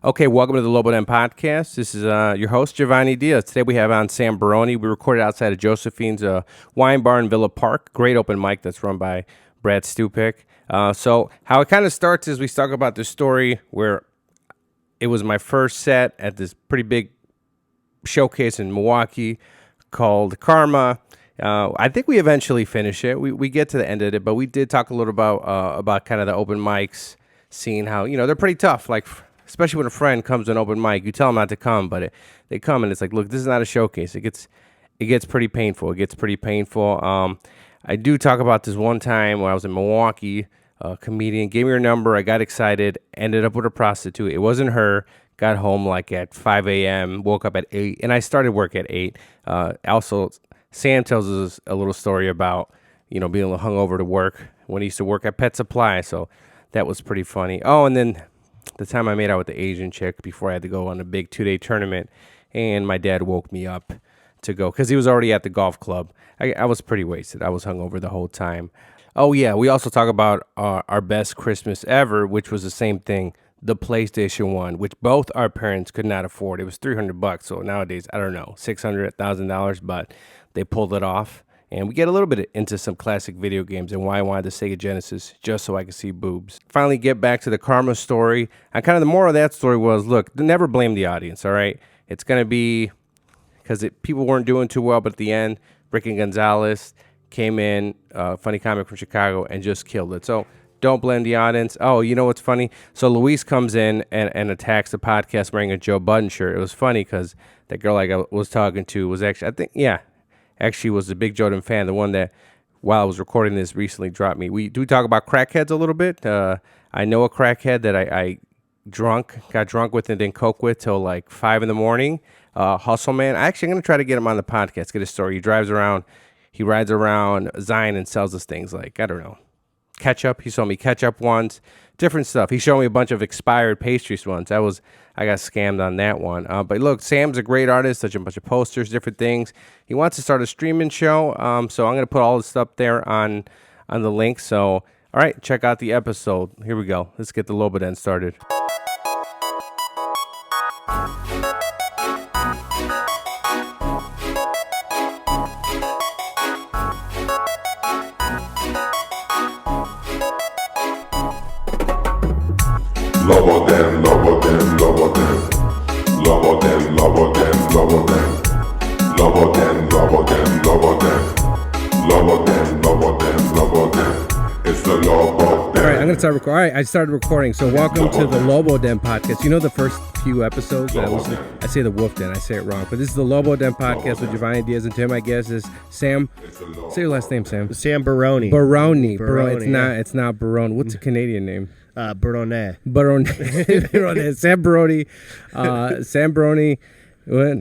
Okay, welcome to the Lobo and I podcast. This is your host, Giovanni Diaz. Today we have on Sam Barone. We recorded outside of Josephines, wine bar in Villa Park. Great open mic that's run by Brad Stupick. So how it kind of starts is we talk about the story where it was my first set at this pretty big showcase in Milwaukee called Karma. I think we eventually finish it. We get to the end of it, but we did talk a little about kind of the open mics, seeing how, they're pretty tough. Like, especially when a friend comes to an open mic, you tell them not to come, but they come and it's like, look, this is not a showcase. It gets pretty painful. I do talk about this one time when I was in Milwaukee. A comedian gave me her number. I got excited, ended up with a prostitute. It wasn't her. Got home like at 5 a.m., woke up at 8, and I started work at 8. Also, Sam tells us a little story about, being a little hungover to work when he used to work at Pet Supply, so that was pretty funny. Oh, and then the time I made out with the Asian chick before I had to go on a big 2-day tournament, and my dad woke me up to go because he was already at the golf club. I was pretty wasted. I was hungover the whole time. Oh, yeah, we also talk about our best Christmas ever, which was the same thing, the PlayStation 1, which both our parents could not afford. It was $300, so nowadays, I don't know, $600, $1,000, but they pulled it off. And we get a little bit into some classic video games and why I wanted the Sega Genesis just so I could see boobs. Finally, get back to the Karma story. And kind of the moral of that story was, look, never blame the audience, all right? It's going to be because people weren't doing too well, but at the end, Rick and Gonzalez came in, funny comic from Chicago, and just killed it. So don't blame the audience. Oh, you know what's funny? So Luis comes in and attacks the podcast wearing a Joe Budden shirt. It was funny because that girl I was talking to was actually was a big Jordan fan, the one that, while I was recording this, recently dropped me. We do talk about crackheads a little bit. I know a crackhead that I got drunk with and then coke with till like 5 in the morning. Hustle Man. I'm going to try to get him on the podcast, get his story. He rides around Zion and sells us things like, I don't know, ketchup. He sold me ketchup once, different stuff. He showed me a bunch of expired pastries once. I got scammed on that one. But look, Sam's a great artist, such a bunch of posters, different things. He wants to start a streaming show. So I'm going to put all this stuff there on the link. So, all right, check out the episode. Here we go. Let's get the Lobo Den started. Lobo Den, Lobo Den, Lobo Den. Lobo Den, Lobo Den, Lobo Den. Lobo Den, Lobo Den, Lobo Den. Lobo Den, Lobo Den, Lobo Den. It's the Lobo Den. All right, I'm going to start recording. All right, I started recording. So welcome to the Lobo Den podcast. You know the first few episodes that I say the Wolf Den. I say it wrong. But this is the Lobo Den podcast with Giovanni Diaz and Tim. My guest is Sam. Say your last name, Sam. Sam Barone. Barone. It's not Barone. What's a Canadian name? Barone. Barone. Sam Barone. Sam Barone. What?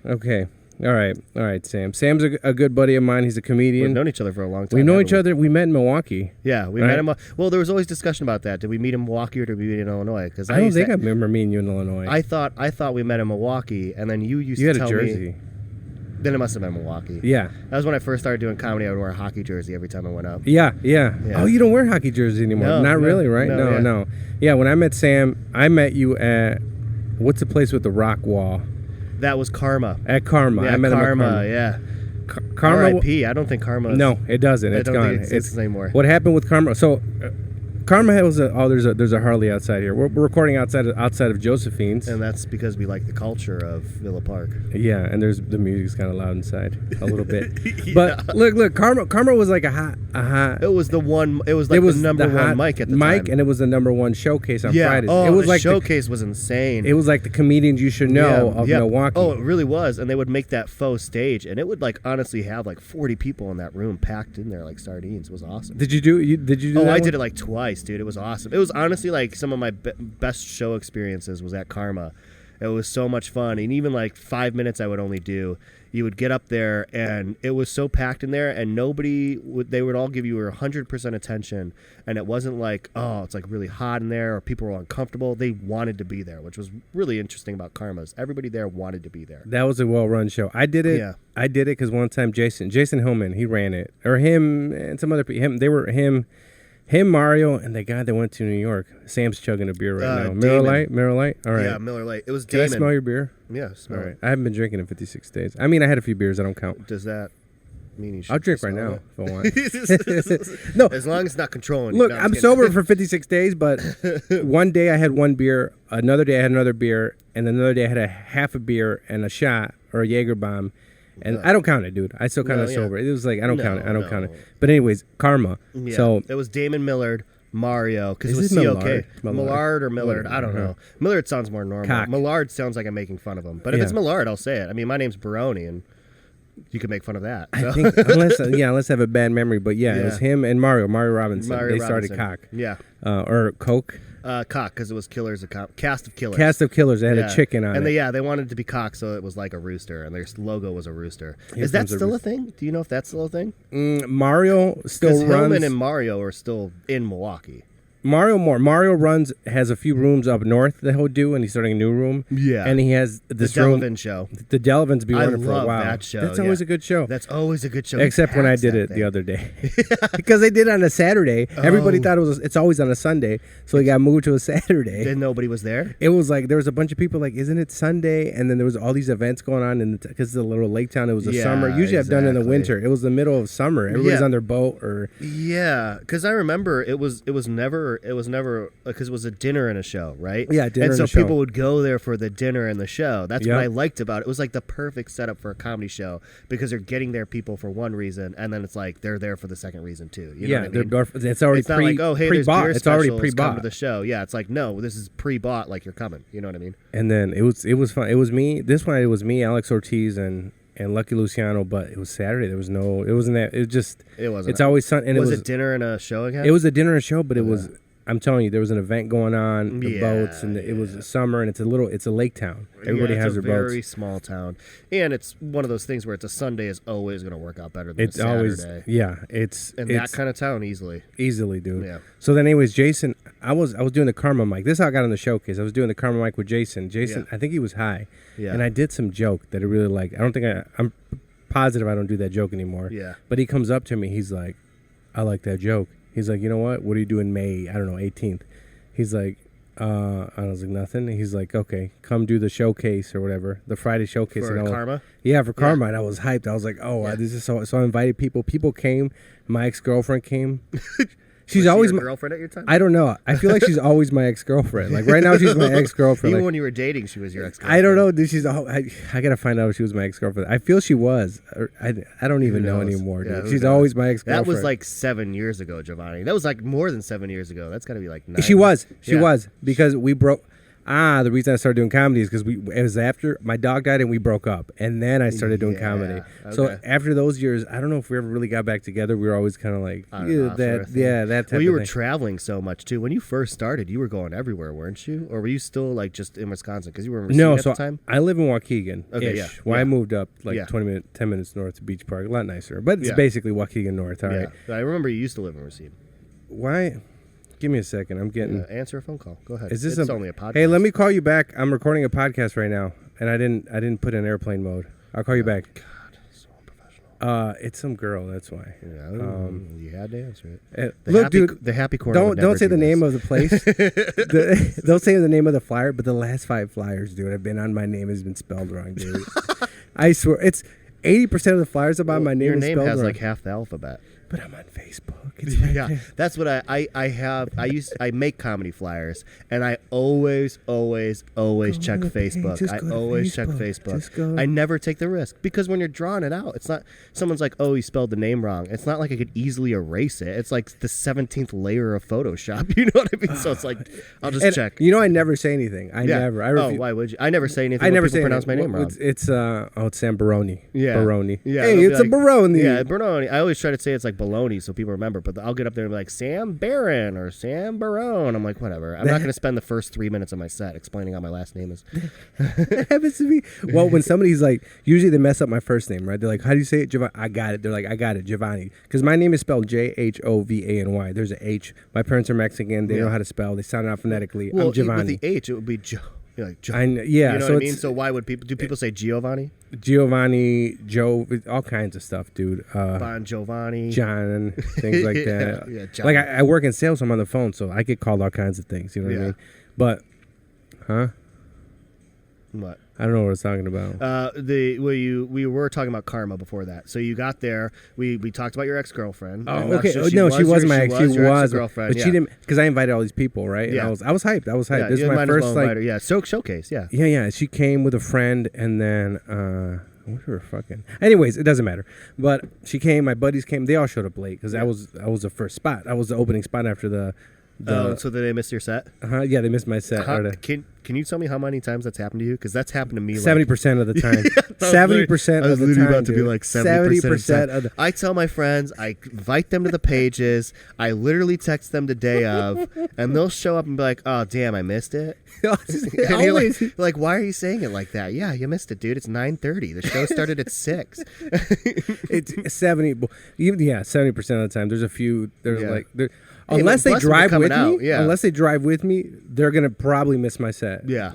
Okay. All right, Sam. Sam's a good buddy of mine. He's a comedian. We've known each other for a long time. We know each other. We met in Milwaukee. Yeah, we met him. Well, there was always discussion about that. Did we meet in Milwaukee or did we meet in Illinois? Because I don't think I remember meeting you in Illinois. I thought we met in Milwaukee, and then you used to tell me. You had a jersey. Then it must have been Milwaukee. Yeah. That was when I first started doing comedy. I would wear a hockey jersey every time I went up. Yeah. Oh, you don't wear hockey jerseys anymore? Not really, right? No. Yeah, when I met Sam, I met you at, what's the place with the rock wall? That was Karma. At Karma. Yeah, I met him at Karma. Yeah. Karma. R.I.P. I don't think Karma. No, it doesn't. It's gone. Think it exists anymore. What happened with Karma? So, Karma was there's a Harley outside here. We're recording outside of Josephines, and that's because we like the culture of Villa Park. Yeah, and the music's kind of loud inside a little bit. Yeah. But look, Karma was like a hot. It was the one. It was like the number one mic at the time. And it was the number one showcase on Fridays. Oh, it was the showcase was insane. It was like the comedians you should know of Milwaukee. Oh, it really was. And they would make that faux stage, and it would like honestly have like 40 people in that room packed in there like sardines. It was awesome. Did you do that? I did it like twice. Dude, it was awesome. It was honestly like some of my best show experiences was at Karma. It was so much fun, and even like 5 minutes I would only do. You would get up there, and it was so packed in there, and they would all give you 100% attention, and it wasn't like, oh, it's like really hot in there, or people were uncomfortable. They wanted to be there, which was really interesting about Karma's. Everybody there wanted to be there. That was a well-run show. I did it. Yeah. I did it because one time Jason Hillman, he ran it, or him and some other people. Him, Mario, and the guy that went to New York. Sam's chugging a beer right now. Damon. Miller Lite? All right. Yeah, Miller Lite. It was Can I Damon. smell your beer? Yeah, smell All right. it. I haven't been drinking in 56 days. I mean, I had a few beers. I don't count. Does that mean you should I'll drink right smell now it? if I want. No. As long as it's not controlling you. Look, No, I'm just sober for 56 days, but one day I had one beer, another day I had another beer, and another day I had a half a beer and a shot or a Jaeger bomb. And I don't count it, dude. I still count it sober. It was like, I don't count it. I don't count it. But anyways, karma. Yeah. So it was Damon Millard, Mario, because it Is was it COK. Millard? Millard or Millard, I don't know. Millard sounds more normal. Cock. Millard sounds like I'm making fun of him. But if Yeah. it's Millard, I'll say it. I mean, my name's Barone, and you can make fun of that. I So. think, unless I have a bad memory. But yeah, it was him and Mario Robinson. Mario They started Robinson. Cock. Yeah. Or Coke. Cock, because it was Killers, Caste of Killers. Caste of Killers. They had Yeah. a chicken on and it. they wanted it to be cock, so it was like a rooster, and their logo was a rooster. Here Is that comes a still a rooster. thing? Do you know if that's still a thing? Mario still Because runs. Hillman and Mario are still in Milwaukee. Mario has a few rooms up north that he'll do, and he's starting a new room. Yeah. And he has The this room. Delavan show. The Delavins be I running for a love while. that show, That's always yeah. a good show. That's always a good show. Except when I Packs did that it thing. the other day, because they did it on a Saturday. Everybody thought it's always on a Sunday, so it got moved to a Saturday. Then nobody was there. It was like there was a bunch of people like, isn't it Sunday? And then there was all these events going on, because it's a little lake town. It was a Yeah, summer. Usually I've done it in the exactly. winter. It was the middle of summer. Everybody's Yeah. on their boat or Yeah, because I remember it was never because it was a dinner and a show, right? Yeah, dinner and so and a show. people would go there for the dinner and the show. That's Yep. what I liked about it. It was like the perfect setup for a comedy show because they're getting their people for one reason, and then it's like they're there for the second reason too. You know what I mean? it's already It's not like, oh, hey, there's pre-bought. beer It's already specials, come pre-bought. to the show. Yeah, it's like, no, this is pre-bought, like you're coming. You know what I mean? And then it was fun. It was me. This one it was me, Alex Ortiz, and Lucky Luciano. But it was Saturday. There was no. It wasn't that. It was just. It wasn't. It's always Sun. And was it was it dinner and a show again? It was a dinner and show, but it was. I'm telling you, there was an event going on. The Yeah, boats, and it was summer, and it's a lake town. Everybody yeah, has their it's a very boats. small town, and it's one of those things where it's a Sunday is always going to work out better than It's a always Saturday. It's in it's that kind of town easily. easily, dude. Yeah. So then, anyways, Jason, I was doing the Karma mic. This is how I got on the showcase. I was doing the Karma mic with Jason. Jason, Yeah. I think he was high, Yeah. and I did some joke that I really liked. I don't think I'm positive I don't do that joke anymore. Yeah. But he comes up to me. He's like, I like that joke. He's like, you know what? What do you do in May? I don't know, 18th. He's like, I was like, nothing. He's like, okay, come do the showcase or whatever, the Friday showcase. For and Karma? Yeah, for Karma. And I was hyped. I was like, oh, this is so. So I invited people. People came. My ex-girlfriend came. She's Was she always your my girlfriend at your time? I don't know. I feel like she's always my ex-girlfriend. Like right now, she's my ex-girlfriend. Even Like, when you were dating, she was your ex-girlfriend. I don't know, dude. I gotta find out if she was my ex-girlfriend. I feel she was. Or I don't even know knows? anymore, dude. Yeah, who She's knows? always my ex-girlfriend. That was like 7 years ago, Giovanni. That was like more than 7 years ago. That's got to be like 9. She was Yeah. because we broke. The reason I started doing comedy is because it was after my dog died and we broke up, and then I started doing comedy. So okay. after those years, I don't know if we ever really got back together. We were always kind of like On and off sort of thing. that type Well, you of were thing. traveling so much too. When you first started, you were going everywhere, weren't you? Or were you still like just in Wisconsin? Because you were in Racine No, at so the time. I live in Waukegan. Okay, yeah, Well, yeah. I moved up like Yeah. 10 minutes north to Beach Park. A lot nicer, but it's Yeah. basically Waukegan North. All Yeah, right. I remember you used to live in Racine. Why? Give me a second. I'm getting. Answer a phone call. Go ahead. Is this it's only a podcast? Hey, let me call you back. I'm recording a podcast right now, and I didn't put in airplane mode. I'll call you back. God, so unprofessional. It's some girl. That's why. Yeah, you had to answer it. Look, happy, dude. the happy corner. would Don't never say do the name this. of the place. Don't say the name of the flyer. But the last 5 flyers, dude, have been on my name has been spelled wrong, dude. I swear, it's 80% of the flyers about my name. Your is name spelled has wrong. like half the alphabet. But I'm on Facebook. It's right Yeah, there. that's what I make comedy flyers, and I always check to the page. Facebook. Just I go to always check Facebook. Just go. Facebook. I never take the risk because when you're drawing it out, it's not someone's like, oh, you spelled the name wrong. It's not like I could easily erase it. It's like the 17th layer of Photoshop. You know what I mean? So it's like I'll just And check. You know, I never say anything. I never. I Oh, why would you? I never say anything. I when never people say pronounce my anything. name wrong. It's Sam Barone. Yeah. Barone. Yeah, Hey, they'll be it's a like- Barone. Yeah, Barone. I always try to say it's like baloney so people remember, but I'll get up there and be like, Sam Barron or Sam Barone. I'm like, whatever. I'm not going to spend the first 3 minutes of my set explaining how my last name is. That happens to me. Well, when somebody's like, usually they mess up my first name, right? They're like, how do you say it? Giovanni. I got it. They're like, I got it, Giovanni. Because my name is spelled Jhovany. There's an H. My parents are Mexican. They know how to spell. They sound it out phonetically. Well, I'm Giovanni. with the H, it would be You're like, yeah. You know So what I mean? So why would people say Giovanni? Giovanni, Joe, all kinds of stuff, dude. Bon Giovanni. John, things like that. Yeah, John. Like I work in sales, I'm on the phone, so I get called all kinds of things. You know what I mean? But, What? I don't know what I was talking about. We were talking about karma before that. So you got there. We talked about your ex-girlfriend. Oh, okay. She was my ex-girlfriend, but she didn't, because I invited all these people, right? Yeah. And I was hyped. Yeah, This is my first showcase. Yeah. Yeah. She came with a friend, and then I wish we were fucking. Anyways, it doesn't matter. But she came. My buddies came. They all showed up late because I was the first spot. I was the opening spot after the. So did they miss your set? Yeah, they missed my set. Can you tell me how many times that's happened to you? Because that's happened to me 70% of the time. 70% of the time. I was literally about to be like 70% of the. I tell my friends, I invite them to the pages. I literally text them the day of, and they'll show up and be like, "Oh, damn, I missed it." And you're like, why are you saying it like that? Yeah, you missed it, dude. It's 9:30. The show started at 6. It's 70. Yeah, 70% of the time. There's a few. Unless hey, they drive with me, yeah. Unless they drive with me, they're gonna probably miss my set. Yeah.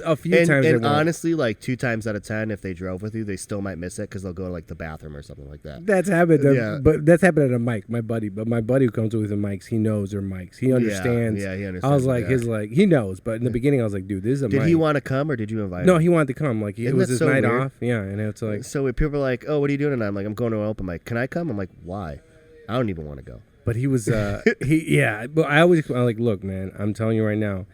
A few times. And honestly, like 2 times out of 10, if they drove with you, they still might miss it because they'll go to like the bathroom or something like that. That's happened. But that's happened at a mic, my buddy. But my buddy who comes with the mics, he knows they're mics. He understands. Yeah, he understands. I was like, he knows. But in the beginning, I was like, dude, this is a mic. Did he want to come or did you invite him? No, he wanted to come. Like it was his night weird? off. Yeah, and it's like. So people are like, oh, what are you doing tonight? I'm like, I'm going to an open mic. Can I come? I'm like, why? I don't even want to go. But he was, But I'm like, look, man, I'm telling you right now,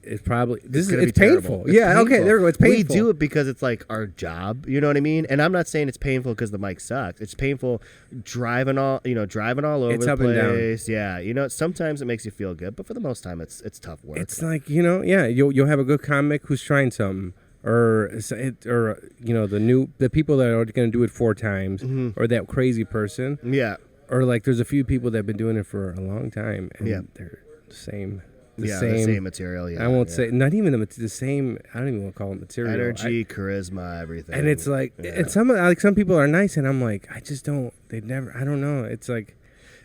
it's probably it's painful. Yeah, okay, there we go. It's painful. We do it because it's like our job. You know what I mean? And I'm not saying it's painful because the mic sucks. It's painful driving all over the place. Yeah, sometimes it makes you feel good, but for the most time, it's tough work. It's like you'll have a good comic who's trying something. Or the people that are going to do it 4 times, or that crazy person. Yeah. Or like there's a few people that have been doing it for a long time, and they're the same material. Yeah, I won't say not even the same. I don't even want to call it material. Energy, charisma, everything. And it's like, and some people are nice, and I'm like, I just don't. They never. I don't know. It's like,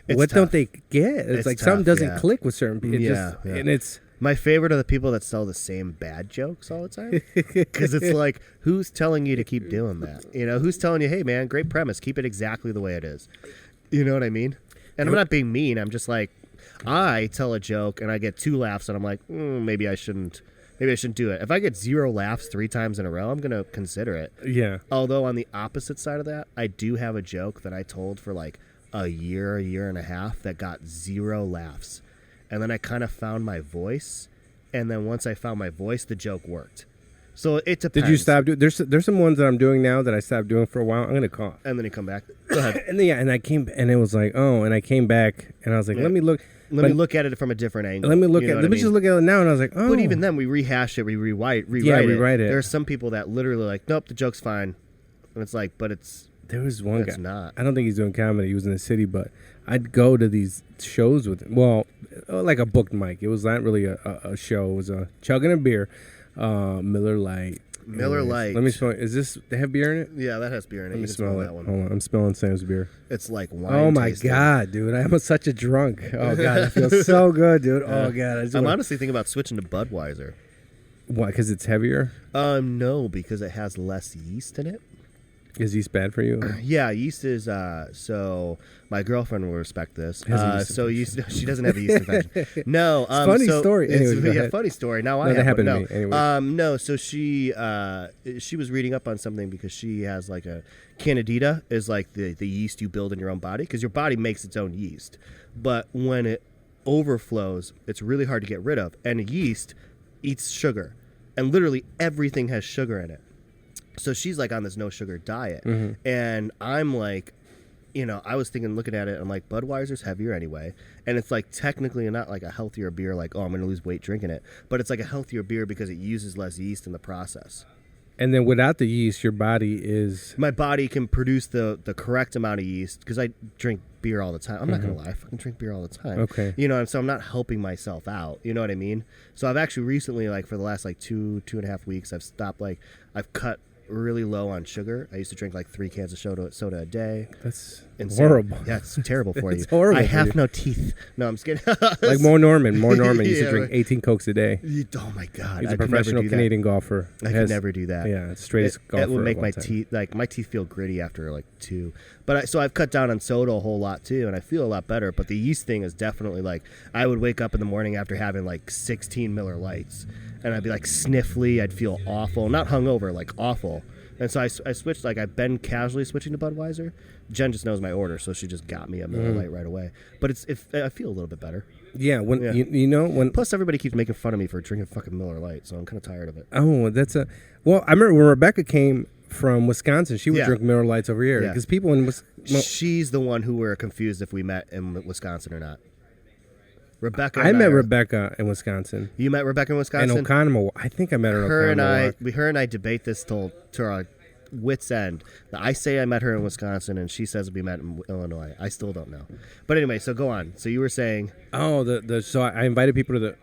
what tough. don't they get? It's like tough, something doesn't click with certain people. And it's. My favorite are the people that sell the same bad jokes all the time. Because it's like, who's telling you to keep doing that? Who's telling you, hey, man, great premise. Keep it exactly the way it is. You know what I mean? And I'm not being mean. I'm just like, I tell a joke and I get 2 laughs and I'm like, maybe I shouldn't do it. If I get 0 laughs 3 times in a row, I'm going to consider it. Yeah. Although on the opposite side of that, I do have a joke that I told for like a year and a half that got 0 laughs. And then I kind of found my voice. And then once I found my voice, the joke worked. So it depends. Did you stop doing? There's some ones that I'm doing now that I stopped doing for a while. I'm gonna cough. And then you come back. Go ahead. and I came, and it was like, and I came back, and I was like, let me look at it from a different angle. Let me just look at it now, and I was like, oh. But even then, we rehash it, we rewrite it. There are some people that literally like, nope, the joke's fine, and it's like, but it's. There was one guy. Not. I don't think he's doing comedy. He was in the city, but I'd go to these shows with him. Well, like a booked mic. It was not really a show. It was a chugging a beer, Miller Lite. Miller Lite. Let me smell. Is this? They have beer in it? Yeah, that has beer in it. Let me smell it. That one. Hold on, I'm smelling Sam's beer. It's like wine. Oh my tasting. God, dude! I am such a drunk. Oh God, it feels so good, dude. Oh God, I'm honestly thinking about switching to Budweiser. Why? Because it's heavier? No, because it has less yeast in it. Is yeast bad for you? Yeah, yeast is. So my girlfriend will respect this. She doesn't have a yeast infection. No, it's funny story. Anyways, funny story. Now that happened to me. Anyway. No. So she was reading up on something because she has like a candida is like the yeast you build in your own body because your body makes its own yeast, but when it overflows, it's really hard to get rid of. And yeast eats sugar, and literally everything has sugar in it. So she's like on this no sugar diet. And I'm like, I was looking at it, I'm like, Budweiser's heavier anyway. And it's like technically not like a healthier beer, like, I'm going to lose weight drinking it. But it's like a healthier beer because it uses less yeast in the process. And then without the yeast, your body is... My body can produce the correct amount of yeast because I drink beer all the time. I'm not going to lie. I fucking drink beer all the time. Okay. And so I'm not helping myself out. You know what I mean? So I've actually recently, like for the last like 2.5 weeks, I've stopped, like, I've cut really low on sugar. I used to drink like 3 cans of soda a day. That's Insane. horrible. Yeah, it's terrible for you. It's horrible I for have you. no teeth. No, I'm just kidding. Like Mo Norman. Mo Norman used to Yeah, drink 18 Cokes a day. Oh my God. He's I a could never professional do that. Canadian golfer. I could never do that. Yeah, it's straightest golfer. It would make of my all time. teeth my teeth feel gritty after like 2. But so I've cut down on soda a whole lot too, and I feel a lot better. But the yeast thing is definitely like I would wake up in the morning after having like 16 Miller Lights, and I'd be like sniffly. I'd feel awful, not hungover, like awful. And so I switched. Like I've been casually switching to Budweiser. Jen just knows my order, so she just got me a Miller Lite right away. But I feel a little bit better. Yeah, you know when. Plus, everybody keeps making fun of me for drinking fucking Miller Lite, so I'm kind of tired of it. Oh, well. I remember when Rebecca came from Wisconsin, she would Yeah. drink Miller Lights over here Yeah. because people in She's the one who were confused if we met in Wisconsin or not. Rebecca. I and met are- Rebecca in Wisconsin. You met Rebecca in Wisconsin. And Oconomowoc. I think I met her in Oconomowoc. Her and I debate this till to our wits' end. I say I met her in Wisconsin, and she says we met in Illinois. I still don't know. But anyway, so go on. So you were saying, Oh, so I invited people to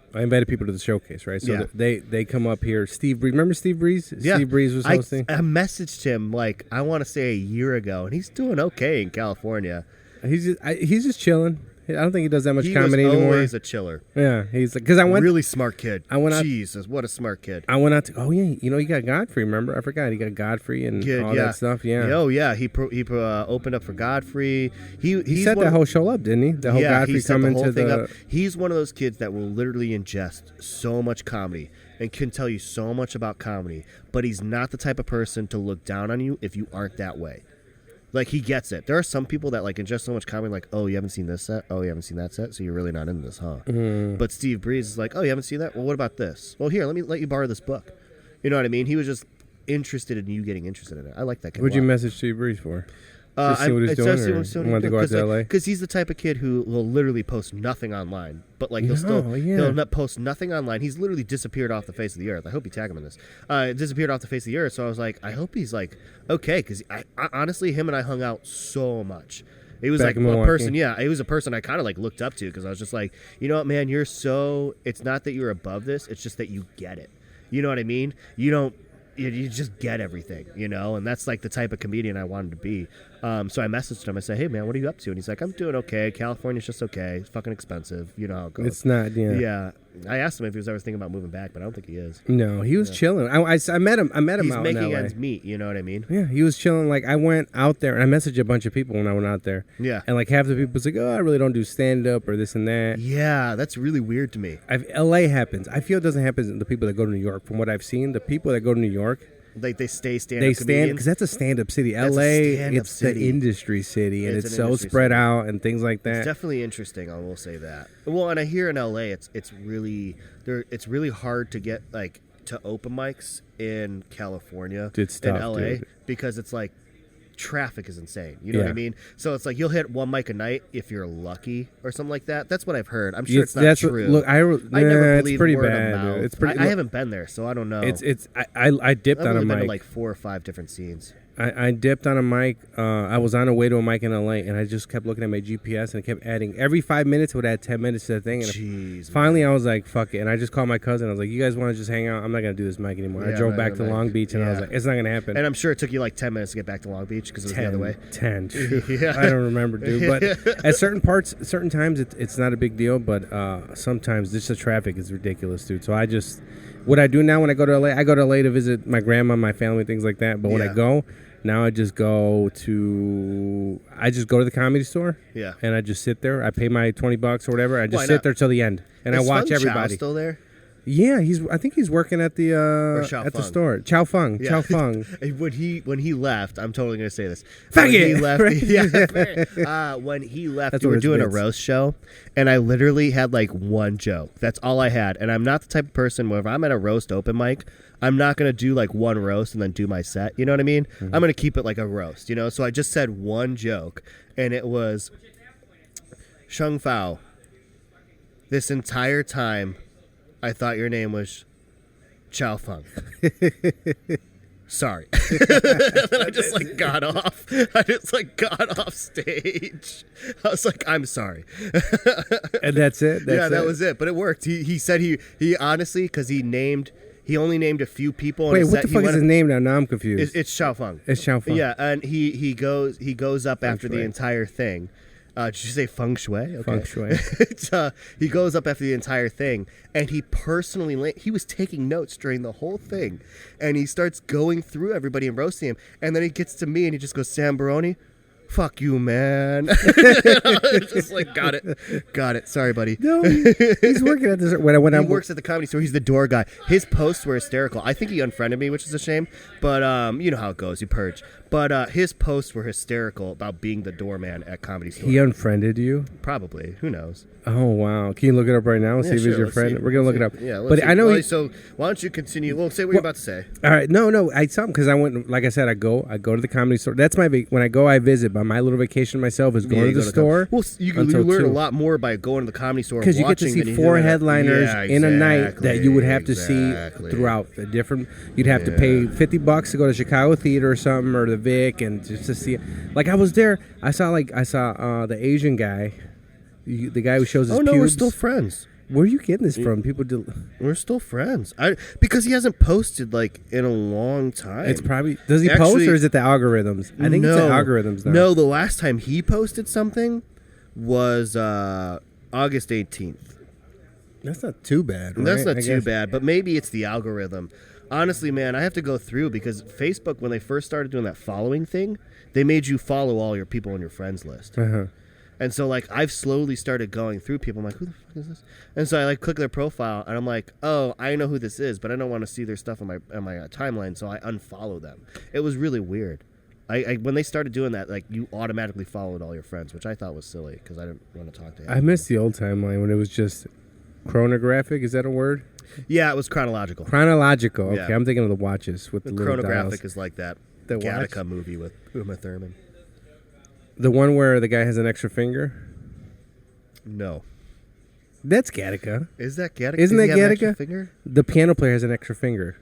the showcase, right? So Yeah. they come up here. Steve Breeze, remember Steve Breeze? yeah, Steve Breeze was hosting. I messaged him like I want to say a year ago, and he's doing okay in California. He's just chilling. I don't think he does that much He comedy was anymore. always a chiller. Yeah, he's like because I went. Really smart kid. I went out- Jesus, what a smart kid. I went out to. Oh yeah, you got Godfrey. Remember? I forgot he got Godfrey and Kid, all yeah. that stuff. Yeah. Oh yeah, he opened up for Godfrey. He set that whole show up, didn't he? The whole Godfrey he set coming the whole to thing the. up. He's one of those kids that will literally ingest so much comedy and can tell you so much about comedy, but he's not the type of person to look down on you if you aren't that way. Like, he gets it. There are some people that, like, ingest so much comedy, like, oh, you haven't seen this set? Oh, you haven't seen that set? So you're really not into this, huh? But Steve Breeze is like, oh, you haven't seen that? Well, what about this? Well, here, let you borrow this book. You know what I mean? He was just interested in you getting interested in it. I like that kid. What'd you message Steve Breeze for? Just see what he's I doing, just see or what he's doing. wanted to go out to LA? Because he's the type of kid who will literally post nothing online, but like he'll not post nothing online. He's literally disappeared off the face of the earth. I hope you tag him in this. Disappeared off the face of the earth. So I was like, I hope he's like okay, because I honestly, him and I hung out so much. He was Back like in a Milwaukee. person. Yeah, he was a person I kind of like looked up to because I was just like, you know what, man, you're so. It's not that you're above this. It's just that you get it. You know what I mean? You don't. You just get everything, you know, and that's like the type of comedian I wanted to be. So I messaged him. I said, hey, man, what are you up to? And he's like, I'm doing okay. California's just okay. It's fucking expensive. You know how it goes. It's not. Yeah. Yeah. I asked him if he was ever thinking about moving back, but I don't think he is. No, he was chilling. I met him. He's out making in LA. ends meet. You know what I mean? Yeah, he was chilling. Like I went out there and I messaged a bunch of people when I went out there. Yeah. And like half the people was like, oh, I really don't do stand up or this and that. Yeah, that's really weird to me. LA happens. I feel it doesn't happen to the people that go to New York. From what I've seen, the people that go to New York, Like they stay stand-up they stand comedians. because that's a stand-up city. That's a LA, stand-up it's city. the industry city, and It's it's an so industry spread city. out and things like that. It's definitely interesting. I will say that. Well, and I hear in LA, it's really hard to get like to open mics in California It's in tough, LA dude. because it's like traffic is insane. You know what I Yeah. mean? So it's like you'll hit one mic a night if you're lucky or something like that. That's what I've heard. I'm sure it's not true. Look, I never believe believe it's pretty word of bad. mouth. Dude. It's pretty. I haven't been there, so I don't know. I dipped I've on a only been mic. to like 4 or 5 different scenes. I dipped on a mic. I was on the way to a mic in LA, and I just kept looking at my GPS and I kept adding. Every 5 minutes, it would add 10 minutes to the thing. And Jeez. finally, I was like, fuck it. And I just called my cousin. I was like, you guys want to just hang out? I'm not going to do this mic anymore. I Yeah, drove no, back no, to no. Long Beach, and I was Yeah. like, it's not going to happen. And I'm sure it took you like 10 minutes to get back to Long Beach because it was the other way. 10. Yeah. I don't remember, dude. But at certain times, it's not a big deal. But sometimes just the traffic is ridiculous, dude. So what I do now when I go to LA, I go to LA to visit my grandma, my family, things like that. But when I Yeah. go, now I just go to the Comedy Store. Yeah. And I just sit there. I pay my $20 or whatever. I just Why sit not? there till the end, and Is I watch Feng Chao everybody. still there? Yeah, I think he's working at the Chao at the Feng? store. Chow Feng. Yeah. Chow Feng. When he left, I'm totally gonna say this. Faggot! When he left, Right? when he left, That's we what were it's doing a Vince. roast show, and I literally had like one joke. That's all I had, and I'm not the type of person where if I'm at a roast open mic, I'm not gonna do like one roast and then do my set. You know what I mean? Mm-hmm. I'm gonna keep it like a roast. You know, so I just said one joke, and it was Sheng Fao. This entire time, I thought your name was Chow Feng. Sorry. And I just like got off. I just like got off stage. I was like, I'm sorry. And that's it. That was it. But it worked. He said he honestly, because he named He only named a few people. Wait, what the fuck is his name now? Now I'm confused. It's Xiao Feng. It's Xiao Feng. Yeah, and he goes up after the Shui. entire thing. Did you say feng shui? Okay. Feng Shui. He goes up after the entire thing, and he personally he was taking notes during the whole thing, and he starts going through everybody and roasting him, and then he gets to me and he just goes, Sam Barone, fuck you, man. Just like, got it. Sorry, buddy. No, he's working at this. When he works at the Comedy Store. He's the door guy. His posts were hysterical. I think he unfriended me, which is a shame. But you know how it goes. You purge. But his posts were hysterical about being the doorman at Comedy Store. He unfriended you? Probably. Who knows? Oh, wow. Can you look it up right now and see if he's your friend? We're going to look it up. Yeah, but I know so why don't you continue? Well, say what you're about to say. All right. No. I saw him because I went, like I said, I go to the Comedy Store. That's when I go, I visit. But my little vacation myself is going to the store. Well, you learn a lot more by going to the Comedy Store. Because you get to see 4 headliners in a night that you would have to see throughout the different. You'd have to pay $50 to go to Chicago Theater or something, or the Vic, and just to see it. Like I was there, I saw the Asian guy, the guy who shows his pubes. We're still friends. Where are you getting this from? People do. We're still friends. Because he hasn't posted like in a long time. It's probably does he post or is it the algorithms? I think it's the algorithms now. No, the last time he posted something was August 18th. That's not too bad. Right? That's not too bad, but maybe it's the algorithm. Honestly, man, I have to go through because Facebook, when they first started doing that following thing, they made you follow all your people on your friends list. Uh-huh. And so, like, I've slowly started going through people. I'm like, who the fuck is this? And so I, like, click their profile, and I'm like, oh, I know who this is, but I don't want to see their stuff on my timeline, so I unfollow them. It was really weird. When they started doing that, like, you automatically followed all your friends, which I thought was silly because I didn't want to talk to him. I miss the old timeline when it was just chronographic. Is that a word? Yeah, it was chronological. Chronological. Okay, Yeah. I'm thinking of the watches with the little chronographic dials. is like that The Gattaca watch? movie with Uma Thurman. The one where the guy has an extra finger. No. That's Gattaca. Is that Gattaca? Isn't Does that he have an extra Gattaca? finger? The piano player has an extra finger.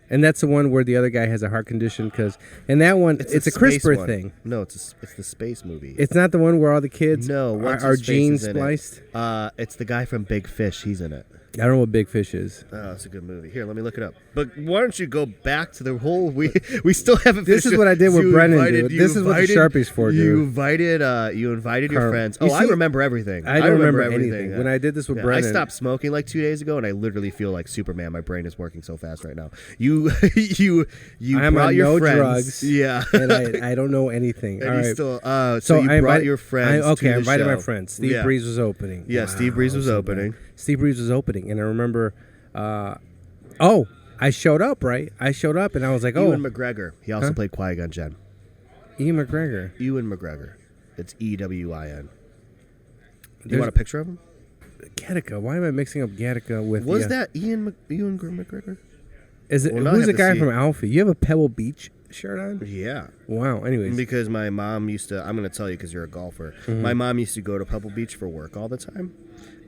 And that's the one where the other guy has a heart condition and that one, it's a space CRISPR one. thing. No, it's the space movie. It's not the one where all the kids what's are his face genes is in spliced. it? It's the guy from Big Fish. He's in it. I don't know what Big Fish is. Oh, it's a good movie. Here, let me look it up. But why don't you go back to the whole? We still haven't. This is what I did with Brennan. This is what the Sharpie's for, dude. You invited your friends. Oh, I remember everything. I don't remember anything. When I did this with Brennan, I stopped smoking like 2 days ago, and I literally feel like Superman. My brain is working so fast right now. You I'm brought on your no friends. drugs. Yeah, and I don't know anything. And all right. Still, so you brought your friends. I to the invited show. my friends. Steve Breeze was opening. Yeah, Steve Breeze was opening. Steve Breeze was opening, and I remember. I showed up, right? I showed up, and I was like, Ewan McGregor. He also played Qui-Gon Jinn. Ewan McGregor. Ewan McGregor. It's EWIN. Do you want a picture of him? Gattaca. Why am I mixing up Gattaca with... Was that Ewan McGregor? Is it? Who's the guy from Alfie? You have a Pebble Beach shirt on? Yeah. Wow. Anyways. Because my mom used to... I'm going to tell you because you're a golfer. Mm-hmm. My mom used to go to Pebble Beach for work all the time.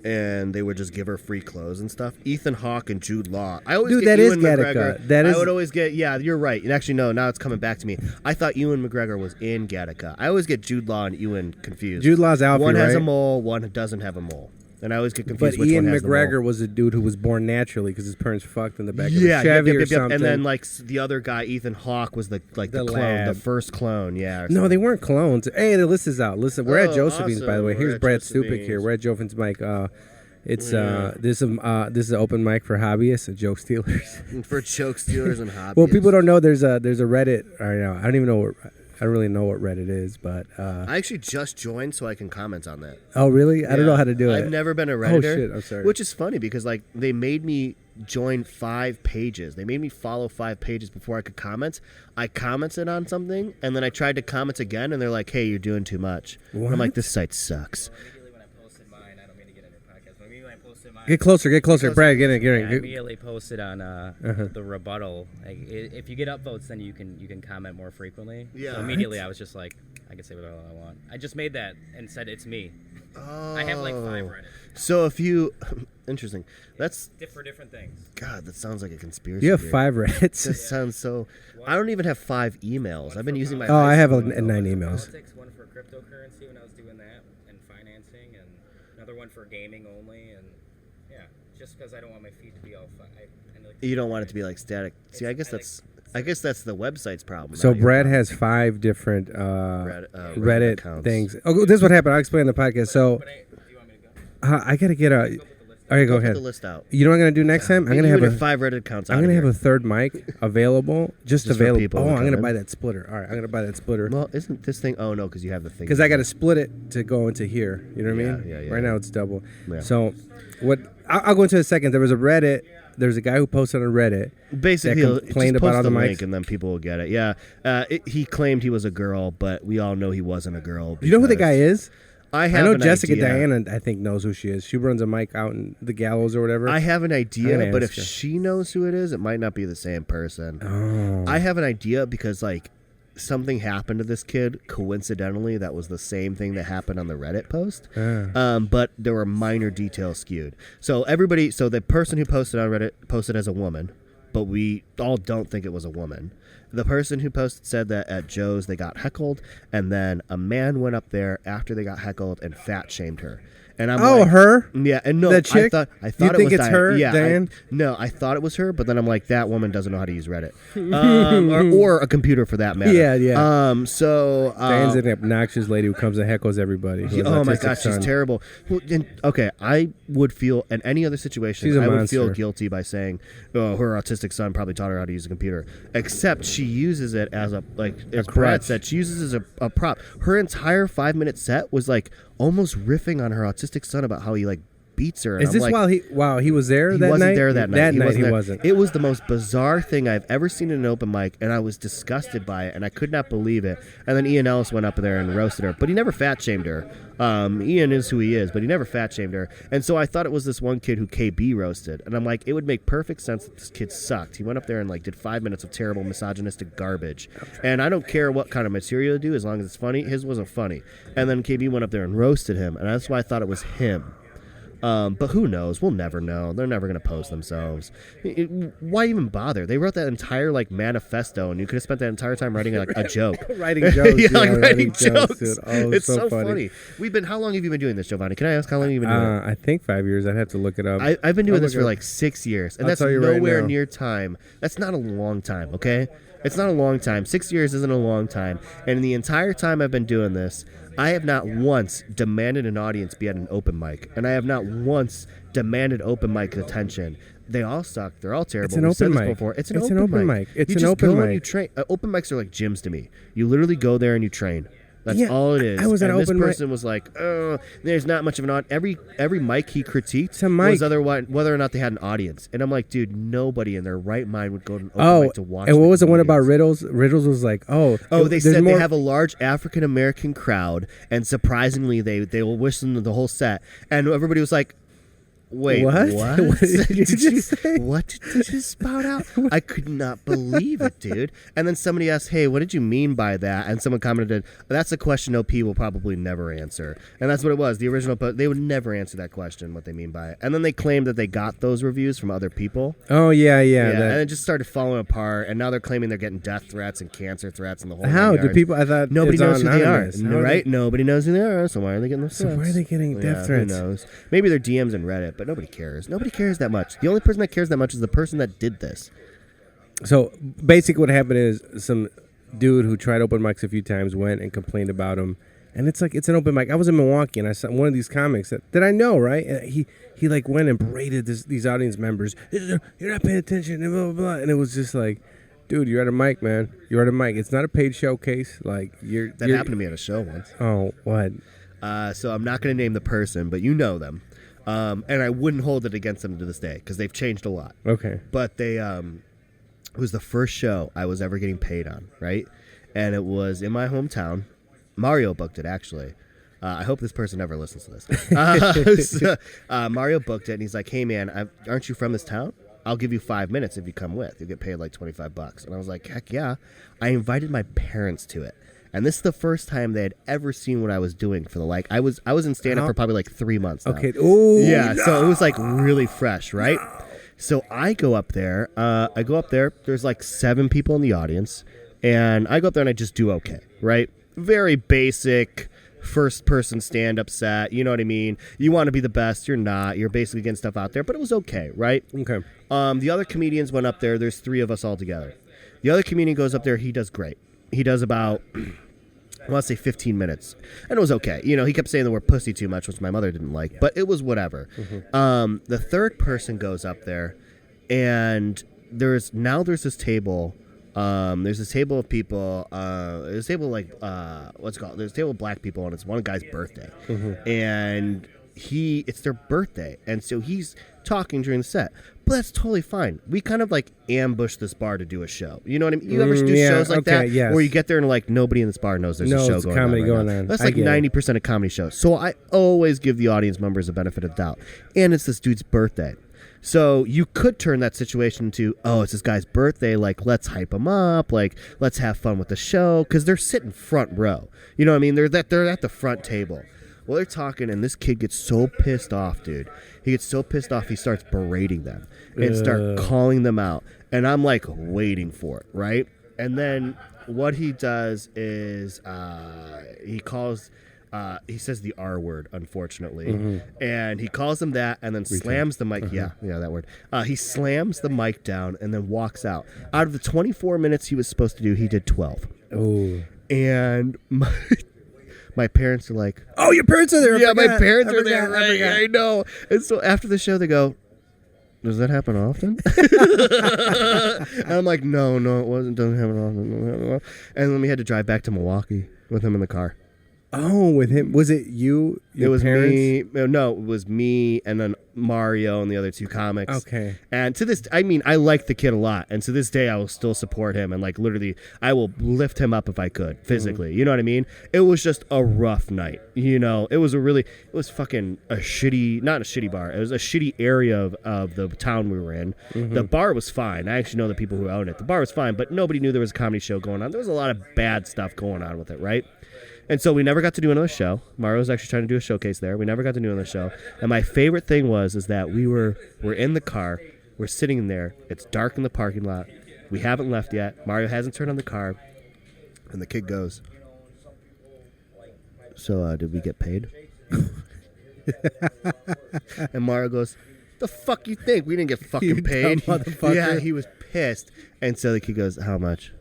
And they would just give her free clothes and stuff. Ethan Hawke and Jude Law. I always get Ewan McGregor. I would always get... Yeah, you're right. And actually, no, now it's coming back to me. I thought Ewan McGregor was in Gattaca. I always get Jude Law and Ewan confused. Jude Law's Alfie, One has right? a mole, one doesn't have a mole. And I always get confused but which Ian one has McGregor the mole. was a dude who was born naturally because his parents fucked in the back of a Chevy or something. And then like the other guy, Ethan Hawke, was the clone, lab. the first clone. Yeah. No, they weren't clones. Hey, the list is out. Listen, we're at Josephines, awesome. by the way. Here's We're at Brad Josephines. Stupic here. We're at Josephines Mike. This is an open mic for hobbyists and joke stealers. For joke stealers and hobbyists. Well, people don't know there's a Reddit. Or, I don't even know. I don't really know what Reddit is, but I actually just joined so I can comment on that. Oh, really? I don't know how to do it. I've never been a Redditor. Oh shit! I'm sorry. Which is funny because like they made me join 5 pages. They made me follow 5 pages before I could comment. I commented on something and then I tried to comment again and they're like, "Hey, you're doing too much." What? I'm like, "This site sucks." Get closer, Brad. Get in. I immediately posted on the rebuttal. Like, if you get upvotes, then you can comment more frequently. Yeah. So immediately, I was just like, I can say whatever I want. I just made that and said it's me. Oh. I have like 5 Reddit. So if you, interesting. That's for different things. God. That sounds like a conspiracy. You have theory. 5 Reddits. That sounds so. I don't even have 5 emails. I've been using my. Oh, I have iPhone. 9 emails. Politics, one for cryptocurrency when I was doing that and financing, and another one for gaming only, and yeah, just because I don't want my feet to be all fun. You don't want it to be like static. See, I guess that's the website's problem. So not your Brad problem. has 5 different Reddit accounts. things. Oh, this is what happened. I'll explain the podcast. So Do you want me to go? I gotta get a. All right, go Put ahead. the list out. You know what I'm gonna do next time? I'm gonna have You a. and your 5 Reddit accounts. I'm gonna have a third mic available, just for available. people Oh, who I'm come gonna in. buy that splitter. All right, I'm gonna buy that splitter Well, isn't this thing? Oh no, because you have the thing. because I got to split it to go into here. You know what I Yeah, mean? yeah, Right yeah. now it's double. Yeah. So, what? I'll go into it in a second. There was a Reddit. There's a guy who posted on Reddit. Basically, that he'll complained just about post all the the mics. link and then people will get it. Yeah, he claimed he was a girl, but we all know he wasn't a girl. You know who the because guy is? I have I know an Jessica idea. Diana. I think knows who she is. She runs a mic out in the Gallows or whatever. I have an I'm idea, gonna but ask if her. she knows who it is, it might not be the same person. Oh. I have an idea because like something happened to this kid coincidentally that was the same thing that happened on the Reddit post. But there were minor details skewed. So the person who posted on Reddit posted as a woman, but we all don't think it was a woman. The person who posted said that at Joe's they got heckled, and then a man went up there after they got heckled and fat shamed her. And I'm Oh, like, her? Yeah, and no, That chick? I thought You it think was it's her, Yeah, Diane? no, I thought it was her, but then I'm like, that woman doesn't know how to use Reddit, or a computer for that matter. Yeah, yeah. So Diane's an obnoxious lady who comes and heckles everybody. who has oh my autistic gosh, she's son. terrible. Well, okay, I would feel in any other situation, She's a I would feel monster. guilty by saying, "Oh, her autistic son probably taught her how to use a computer." Except she uses it as as Brad crutch. said, she uses it as a prop. Her entire 5-minute set was like almost riffing on her autistic son about how he like beats her. And Is I'm this like, while he was there he that wasn't night? there that night. That night he there. wasn't. It was the most bizarre thing I've ever seen in an open mic, and I was disgusted by it, and I could not believe it. And then Ian Ellis went up there and roasted her, but he never fat shamed her. Ian is who he is, but he never fat shamed her. And so I thought it was this one kid who KB roasted, and I'm like, it would make perfect sense that this kid sucked. He went up there and like did 5 minutes of terrible misogynistic garbage, and I don't care what kind of material you do as long as it's funny. His wasn't funny, and then KB went up there and roasted him, and that's why I thought it was him. But who knows? We'll never know. They're never going to post themselves. Why even bother? They wrote that entire like manifesto, and you could have spent that entire time writing like a joke. Writing jokes. yeah, like writing jokes. Dude. Oh, it's so funny. How long have you been doing this, Giovanni? Can I ask how long you've been doing it? I think 5 years. I'd have to look it up. I've been doing I'll this look for it like 6 years, and I'll that's tell you right nowhere now. near time. That's not a long time, okay? It's not a long time. 6 years isn't a long time. And in the entire time I've been doing this, I have not once demanded an audience be at an open mic, and I have not once demanded open mic attention. They all suck. They're all terrible. It's an We've open said this mic. before. It's It's an open mic. It's you an just open go and mic. you train. Open mics are like gyms to me. You literally go there and you train. That's Yeah, all it is. I was at and this open mic- person was like, "Oh, there's not much of an audience." Every mic he critiqued a mic. was whether or not they had an audience. And I'm like, dude, nobody in their right mind would go to an open Oh, mic to watch. and what was the one about comedians. Riddles? Riddles was like, Oh, they there's said more- they have a large African American crowd, and surprisingly, they will listen to the whole set. And everybody was like, "Wait, What? what? What did you just say? What did you just spout out?" I could not believe it, dude. And then somebody asked, "Hey, what did you mean by that?" And someone commented, "That's a question OP will probably never answer." And that's what it was. The original, they would never answer that question, what they mean by it. And then they claimed that they got those reviews from other people. Oh yeah. Yeah, that- and it just started falling apart. And now they're claiming they're getting death threats and cancer threats and the whole. How nine do yards. people? I thought Nobody it's knows who they are, anonymous. How right? Nobody knows who they are, so why are they getting those So threats? why are they getting death threats? Who knows? Maybe they're DMs in Reddit, but nobody cares. Nobody cares that much. The only person that cares that much is the person that did this. So basically, what happened is some dude who tried open mics a few times went and complained about him, and it's like it's an open mic. I was in Milwaukee and I saw one of these comics that I know, right? And he like went and berated these audience members. You're not paying attention, and blah blah blah. And it was just like, dude, you're at a mic, man. You're at a mic. It's not a paid showcase. Like That happened to me at a show once. Oh, what? So I'm not going to name the person, but you know them. And I wouldn't hold it against them to this day because they've changed a lot. Okay. But they, it was the first show I was ever getting paid on, right? And it was in my hometown. Mario booked it, actually. I hope this person never listens to this. Mario booked it, and he's like, "Hey, man, aren't you from this town? I'll give you 5 minutes if you come with. You'll get paid like $25. And I was like, heck yeah. I invited my parents to it. And this is the first time they had ever seen what I was doing for the I was in stand-up for probably like 3 months now. Okay. Oh. Yeah, so it was like really fresh, right? So I go up there. There's like 7 people in the audience. And I go up there and I just do okay, right? Very basic, first person stand up set. You know what I mean? You want to be the best. You're not. You're basically getting stuff out there, but it was okay, right? Okay. The other comedians went up there. There's 3 of us all together. The other comedian goes up there. He does great. He does about, I want to say 15 minutes. And it was okay. You know, he kept saying the word pussy too much, which my mother didn't like, but it was whatever. The third person goes up there, and there's this table. There's this table of people. There's a table what's it called? There's a table of black people, and it's one guy's birthday. And it's their birthday, and so he's talking during the set. But that's totally fine. We kind of like ambush this bar to do a show. You know what I mean? You ever do shows like that where you get there and like nobody in this bar knows there's a show going on. Right now. That's like 90% of comedy shows. So I always give the audience members a benefit of the doubt. And it's this dude's birthday. So you could turn that situation into, oh, it's this guy's birthday. Like, let's hype him up. Like, let's have fun with the show. Because they're sitting front row. You know what I mean? They're at the front table. Well, they're talking, and this kid gets so pissed off, dude. He gets so pissed off, he starts berating them and start calling them out. And I'm like waiting for it, right? And then what he does is he says the R word, unfortunately. And he calls them that and then slams the mic. Yeah, that word. He slams the mic down and then walks out. Out of the 24 minutes he was supposed to do, he did 12. Oh. And my parents are like, oh, your parents are there. Yeah, my parents are there, right? I know. And so after the show, they go, does that happen often? And I'm like, no, it wasn't. Doesn't happen often. And then we had to drive back to Milwaukee with him in the car. Oh, with him. Was it you? It was parents? me. No, it was me and then Mario and the other 2 comics. Okay. And to this, I mean, I like the kid a lot. And to this day, I will still support him. And like literally, I will lift him up if I could physically. You know what I mean? It was just a rough night. You know, it was fucking not a shitty bar. It was a shitty area of the town we were in. The bar was fine. I actually know the people who own it. The bar was fine, but nobody knew there was a comedy show going on. There was a lot of bad stuff going on with it, right? And so we never got to do another show. Mario was actually trying to do a showcase there. We never got to do another show. And my favorite thing was that we're in the car. We're sitting there. It's dark in the parking lot. We haven't left yet. Mario hasn't turned on the car. And the kid goes, so did we get paid? And Mario goes, the fuck you think? We didn't get fucking paid. Yeah, he was pissed. And so the kid goes, how much?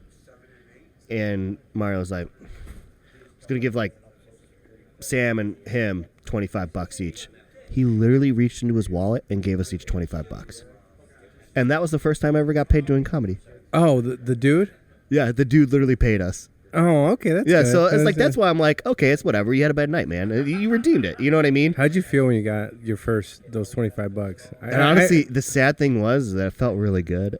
And Mario's like, going to give like Sam and him $25 each. He literally reached into his wallet and gave us each $25. And that was the first time I ever got paid doing comedy. Oh, the dude? Yeah, the dude literally paid us. Oh, okay, that's yeah. good. So it's like that's why I'm like, okay, it's whatever. You had a bad night, man. You redeemed it. You know what I mean? How'd you feel when you got your those $25? And honestly, the sad thing was that it felt really good.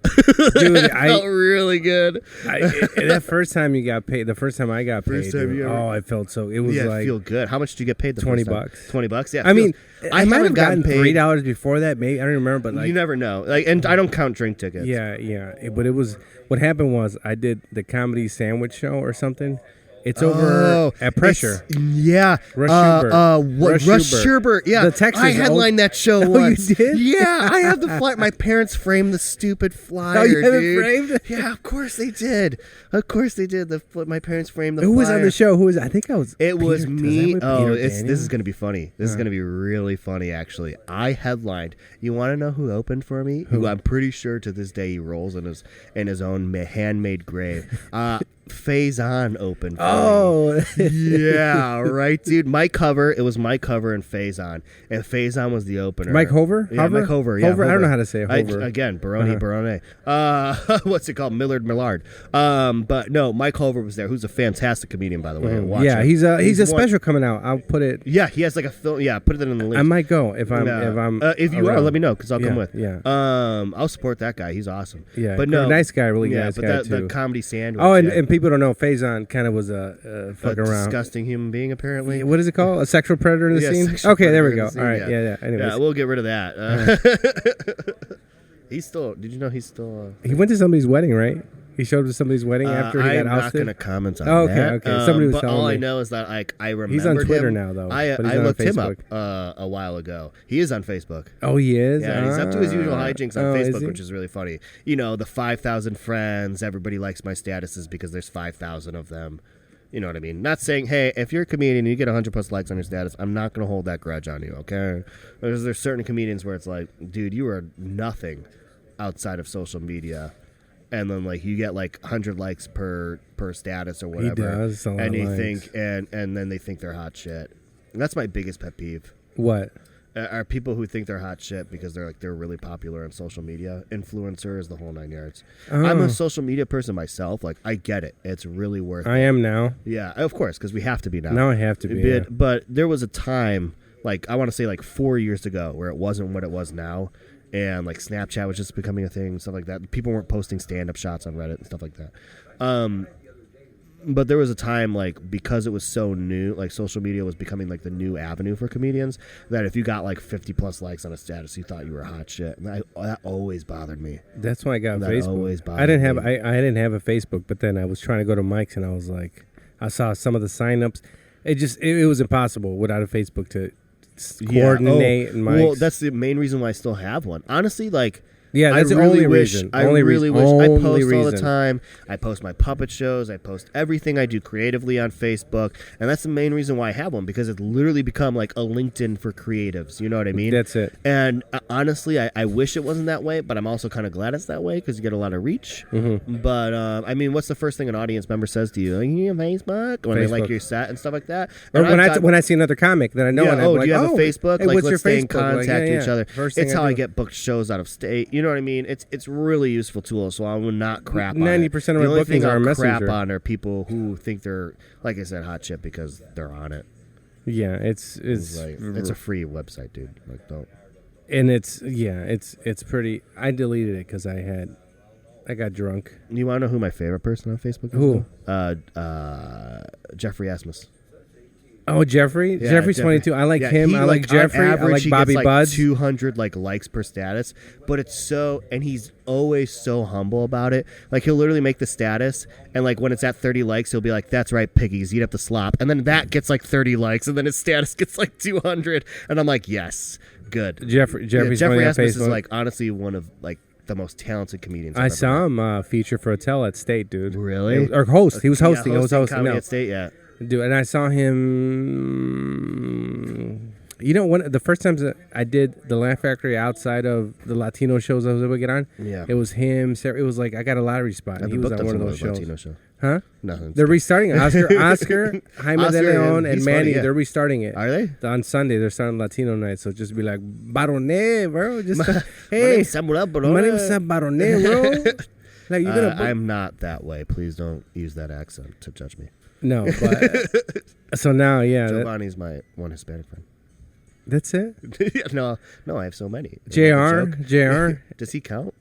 Dude, it felt really good. That first time you got paid, the first time I got paid, I felt so. It was like feel good. How much did you get paid? $20. $20. Yeah. I mean, I might have gotten paid $3 before that. Maybe I don't remember, but like you never know. Like, and I don't count drink tickets. Yeah. But it was what happened was I did the comedy sandwich show or something. It's over at Pressure. Rush Schubert. Yeah, the Texas I headlined that show once. You did? Yeah, I have the flyer. My parents framed the stupid flyer. Oh, you have dude. it framed? Yeah, of course they did. My parents framed the flyer. Who was on the show? Who was? I think I was. It Peter, was me. This is going to be funny. This is going to be really funny, actually. I headlined. You want to know who opened for me? Who I'm pretty sure to this day he rolls in his own handmade grave. Faison opened for me. Yeah, right, dude. It was Mike Hover and Faison. And Faison was the opener. Mike Hover? Yeah, Mike Hover. Yeah, Hover. I don't know how to say it. Hover. Again, Barone. What's it called? Millard. But no, Mike Hover was there, who's a fantastic comedian, by the way. Watch him. He's a special coming out. I'll put it. Yeah, he has like a film. Yeah, put it in the link. I might go if you are, let me know because I'll come with. Yeah. I'll support that guy. He's awesome. Yeah, but no, nice guy, really nice guy too. The comedy sandwich. Oh, and people don't know Faison kind of was a fuck around, disgusting human being apparently. What is it called? A sexual predator in the scene? Okay, there we go. All right, yeah. Anyways. Yeah, we'll get rid of that. He's still. Did you know he's still? He went to somebody's wedding, right? He showed up to somebody's wedding after he got ousted. I'm not going to comment on that. Okay. Somebody was telling me. All I know is that I remember he's on Twitter now, though. I looked him up a while ago. He is on Facebook. Oh, he is? Yeah, he's up to his usual hijinks on Facebook, which is really funny. You know, the 5,000 friends. Everybody likes my statuses because there's 5,000 of them. You know what I mean? Not saying, hey, if you're a comedian and you get 100+ likes on your status, I'm not going to hold that grudge on you, okay? There's certain comedians where it's like, dude, you are nothing outside of social media. And then, like, you get, like, 100 likes per status or whatever. He does. A lot and of you likes. think, and then they think they're hot shit. And that's my biggest pet peeve. What? Are people who think they're hot shit because they're really popular on social media, influencers, the whole 9 yards. I'm a social media person myself. Like, I get it. It's really worth it. I am now. Yeah, of course, because we have to be now. Now I have to be. But there was a time, like, I want to say like 4 years ago, where it wasn't what it was now. And, like, Snapchat was just becoming a thing and stuff like that. People weren't posting stand-up shots on Reddit and stuff like that. But there was a time, like, because it was so new, like, social media was becoming, like, the new avenue for comedians, that if you got, like, 50+ likes on a status, you thought you were hot shit. And that always bothered me. That's why I got That Facebook. always bothered I didn't have me. I didn't have a Facebook, but then I was trying to go to Mike's and I was like, I saw some of the signups. It was impossible without a Facebook to coordinate and Mike's. Well, that's the main reason why I still have one. Honestly, like, yeah, that's I the really only wish, reason. I Only really reason. wish. I Only post all the reason. time. I post my puppet shows. I post everything I do creatively on Facebook, and that's the main reason why I have one, because it's literally become like a LinkedIn for creatives. You know what I mean? That's it. And honestly, I wish it wasn't that way, but I'm also kind of glad it's that way because you get a lot of reach. Mm-hmm. But I mean, what's the first thing an audience member says to you? Like, you have Facebook when they like Facebook. your set and stuff like that. Or And when I see another comic that I know, yeah, and I'm like, do you have a Facebook? Hey, Like, what's let's your stay in Facebook? Like, contact yeah, each yeah. other. First It's thing how I do. get booked shows out of state. You know what I mean? It's really useful tool. So I will not crap on 90% it. of the my only bookings thing are I'll Messenger. crap on are people who think they're, like I said, hot shit because they're on it. Yeah, it's Like, it's a free website, dude. Like, don't. and it's pretty. I deleted it because I got drunk. You want to know who my favorite person on Facebook is? Who? Jeffrey Asmus. Oh, Jeffrey. Yeah, Jeffrey's Jeffrey. 22. I like Yeah, him. he, I like Jeffrey. On I average, like he Bobby gets, like, Buds. 200 like likes per status, but it's so, and he's always so humble about it. Like, he'll literally make the status, and like when it's at 30 likes, he'll be like, "That's right, piggies, eat up the slop," and then that gets like 30 likes, and then his status gets like 200, and I'm like, yes, good. Jeffrey's Jeffrey funny on Asmus is Facebook. like honestly one of like the most talented comedians. I I've ever saw met. him feature for a tell at State, dude. Really? Or host. He was hosting. Yeah, I was hosting. comedy No. at State, yeah. Dude, and I saw him. You know, the first times that I did the Laugh Factory outside of the Latino shows I was able to get on, Yeah. it was him. Sarah, it was like I got a lottery spot. I've And he been was booked on on one of some those shows. Latino show. Huh? Nothing. They're restarting it. Oscar, Jaime Oscar, De Leon, yeah, and he's Manny. funny, yeah. They're restarting it. Are they? On Sunday, they're starting Latino night. So just be like, Barone, bro. Just My hey, name's Samuel Barone. my name's Sam Barone, bro. Like you gonna book- I'm not that way. Please don't use that accent to judge me. no, but so now, yeah, Giovanni's my one Hispanic friend. that's it. no, I have so many. Is that Jr. a joke? Jr. Does he count?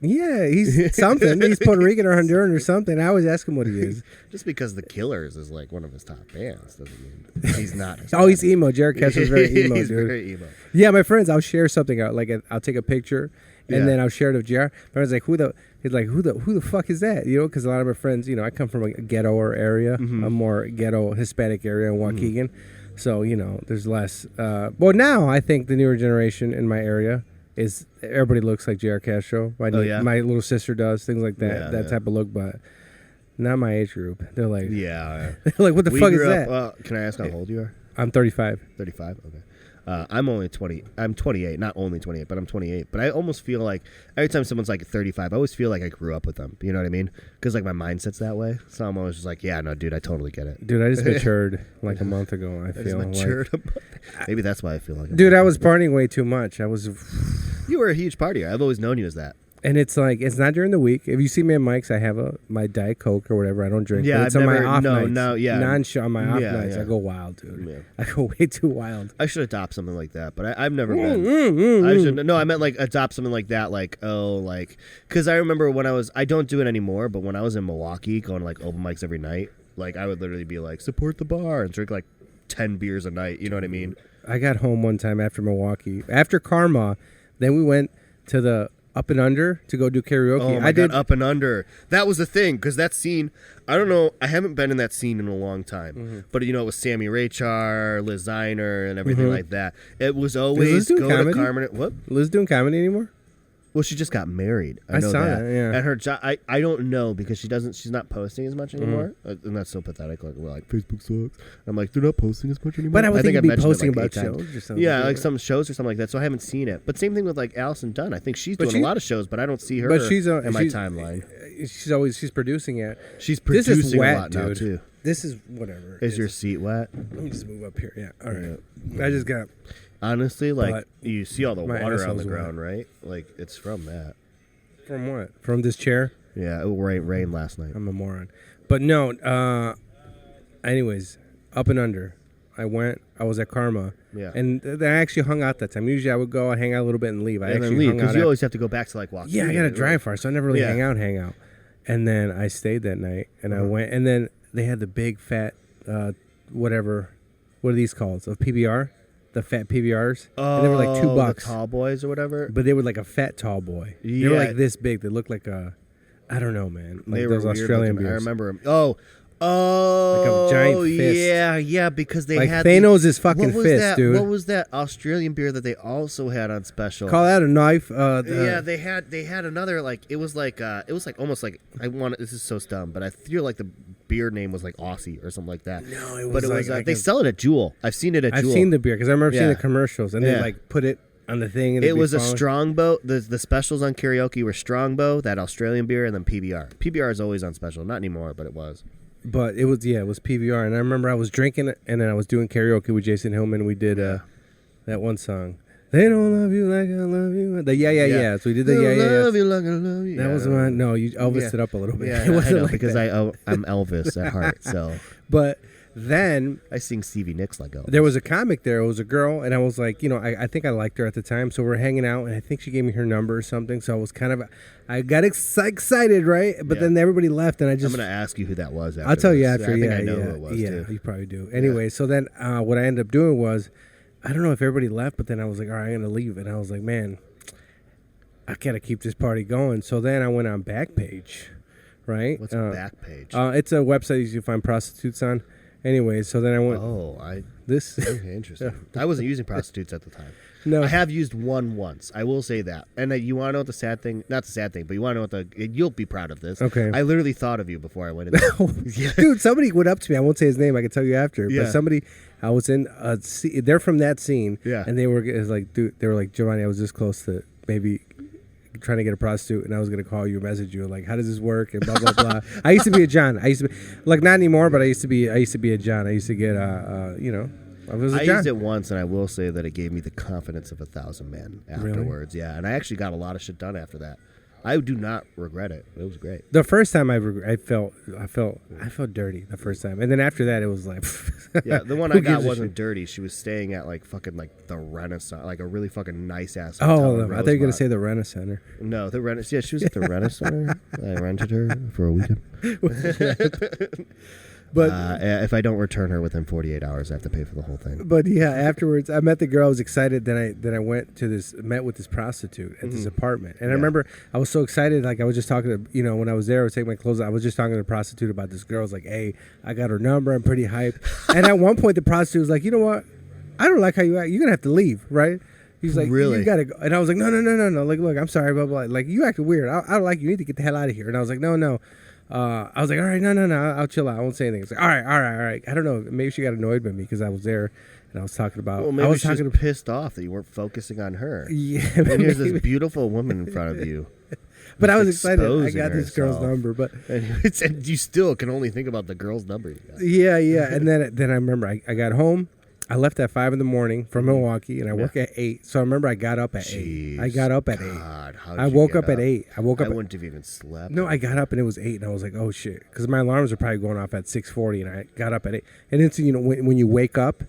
Yeah, he's something. He's Puerto Rican or Honduran or something. I always ask him what he is. Just because the Killers is like one of his top bands doesn't mean he's not. Oh, he's emo. Jared Kessler's very emo, He's dude. very emo. Yeah, my friends, I'll share something out. Like I'll take a picture and Yeah. then I'll share it with JR. My friend's like, who the fuck is that? You know, because a lot of my friends, you know, I come from a ghetto area, Mm-hmm. a more ghetto Hispanic area in Waukegan. So, you know, there's less. Well, now I think the newer generation in my area is everybody looks like JR Castro. My little sister does, things like that, Yeah, that yeah. type of look, but not my age group. They're like, Yeah. they're like, what the We fuck is grew that? up, can I ask how old you are? I'm 35. 35? Okay. I'm only 20. I'm 28. Not only 28, but I'm 28. But I almost feel like every time someone's like 35, I always feel like I grew up with them. You know what I mean? Because like my mindset's that way. So I'm always just like, yeah, no, dude, I totally get it. Dude, I just matured like a month ago. I feel like. Matured. Maybe that's why I feel like. Dude, I was partying way too much. I was, You were a huge partier. I've always known you as that. and it's like it's not during the week. If you see me at Mike's, I have my Diet Coke or whatever. I don't drink. Yeah, but it's I've on never- my off no, nights. no, yeah. Non-show on my off Yeah, nights. yeah. I go wild, dude. Yeah. I go way too wild. I should adopt something like that, but I've never been. I should. No, I meant like adopt something like that, like because I remember when I don't do it anymore, but when I was in Milwaukee, going to like open mics every night, like I would literally be like support the bar and drink like 10 beers a night. You know what I mean? I got home one time after Milwaukee, after Karma. Then we went to the Up and Under to go do karaoke. Oh my I God, did. Up and Under. That was the thing, because that scene, I don't know, I haven't been in that scene in a long time. Mm-hmm. But, you know, it was Sammy Raychar, Liz Ziner, and everything like that. It was always Liz doing go to comedy? Carmen. What? Liz doing comedy anymore? Well, she just got married. I know saw that. that, yeah. And her job, I don't know because she's not posting as much anymore. And that's so pathetic. Like, we're like, Facebook sucks. I'm like, they're not posting as much anymore. But I would think I've you'd be mentioned it, posting like, about 8 times. shows or something. Yeah, like some shows or something like that. So I haven't seen it. But same thing with like Allison Dunn. I think she's doing a lot of shows, but I don't see her But she's in my timeline. She's producing it. She's This producing is wet, a lot now dude. too. This is whatever. Is your seat wet? Let me just move up here. Yeah. All right. I just got. Honestly, like But you see all the my water on asshole's the wet. ground, right? Like it's from that. From what? From this chair? Yeah, it rained last night. I'm a moron. But no. Anyways, up and under. I was at Karma. Yeah. And I actually hung out that time. Usually I would go and hang out a little bit and leave. I And then actually leave hung because out. you always have to go back to like walk. Yeah, I got to drive far, so I never really Yeah. hang out. And then I stayed that night, and I went, and then they had the big fat, whatever, what are these called? Of PBR, the fat PBRs. Oh, and they were like $2. the tall boys or whatever. But they were like a fat tall boy. They were like this big. They looked like I don't know, man. Like They those were Australian weird looking. I beers. remember them. Oh, Like a giant fist. yeah, because they Like had Thanos' fucking what was fist, that, dude. What was that Australian beer that they also had on special? Call that a knife. Yeah, they had another like it was like almost like this is so dumb, but I feel like the beer name was like Aussie or something like that. No, it was but it was like they sell it at Jewel. I've seen it at I've Jewel. seen the beer because I remember seeing Yeah. the commercials, and they Yeah. like put it on the thing. And It was a Strongbow. The specials on karaoke were Strongbow, that Australian beer, and then PBR. PBR is always on special, not anymore, but it was. But it was PBR, and I remember I was drinking it, and then I was doing karaoke with Jason Hillman. We did that one song. They don't love you like I love you. The yeah. So we did the Love you like I love you. That was my you Elvised it up a little bit. Yeah, It wasn't I know, like because that. I'm Elvis at heart. So But then I sing Stevie Nicks like Elvis. there was a comic there. It was a girl, and I was like, I think I liked her at the time. So we're hanging out, and I think she gave me her number or something. So I was I got excited, right? But then everybody left, and I just. I'm gonna ask you who that was. After I'll tell you this. after. I think Yeah, I know yeah, who it was yeah. too. You probably do. Anyway, so then what I ended up doing was, I don't know if everybody left, but then I was like, all right, I'm gonna leave, and I was like, man, I gotta keep this party going. So then I went on Backpage, right? What's a back page? It's a website you can find prostitutes on. Anyway, so then I went. This. Okay, interesting. I wasn't using prostitutes at the time. No, I have used one once. I will say that. And you want to know what the sad thing? Not the sad thing, but you want to know what you'll be proud of this. Okay. I literally thought of you before I went in there. Dude, somebody went up to me. I won't say his name. I can tell you after. Yeah. But somebody, I was in. They're from that scene. Yeah. And they were like, dude, they were like, Giovanni, I was this close to maybe trying to get a prostitute, and I was gonna call you, message you, like, how does this work, and blah blah blah. I used to be a John. I used to be like, not anymore, but I used to be a John. I used to get I was a I John. used it once, and I will say that it gave me the confidence of 1,000 men afterwards. Yeah, and I actually got a lot of shit done after that. I do not regret it. It was great. The first time I felt dirty the first time, and then after that it was like, Yeah, the one who I got gives a wasn't shit? dirty. She was staying at like fucking like the Renaissance, like a really fucking nice ass. Oh, hotel in I thought you were gonna Rosemont. say the Renaissance. No, the Renaissance. Yeah, she was at the Renaissance. I rented her for a weekend. But if I don't return her within 48 hours, I have to pay for the whole thing. But yeah, afterwards I met the girl. I was excited. Then I went to met with this prostitute at this apartment, and I remember I was so excited. Like I was just talking to when I was there, I was taking my clothes off. I was just talking to the prostitute about this girl. I was like, "Hey, I got her number. I'm pretty hyped." And at one point, the prostitute was like, "You know what? I don't like how you act. You're gonna have to leave, right?" He's like, Really? "You gotta go." And I was like, "No. Like, look, I'm sorry, blah blah. Like, you acted weird. I don't like you. You need to get the hell out of here." And I was like, "No." I was like, all right, no, I'll chill out. I won't say anything. It's like, all right. I don't know. Maybe she got annoyed with me because I was there and I was talking about. Well, maybe I was she was talking pissed off that you weren't focusing on her. Yeah, And here's maybe. this beautiful woman in front of you. But I was excited. I exposing got this girl's herself. number, but And you still can only think about the girl's number you got. yeah. And then I remember I got home. I left at 5 a.m. from Milwaukee, and I work at 8. So I remember I got up at 8. I got up at 8. God, how did I you woke get up at 8. I woke up. I wouldn't have even slept. No, I got up and it was 8, and I was like, "Oh shit!" Because my alarms were probably going off at 6:40, and I got up at 8. And then, so, when you wake up,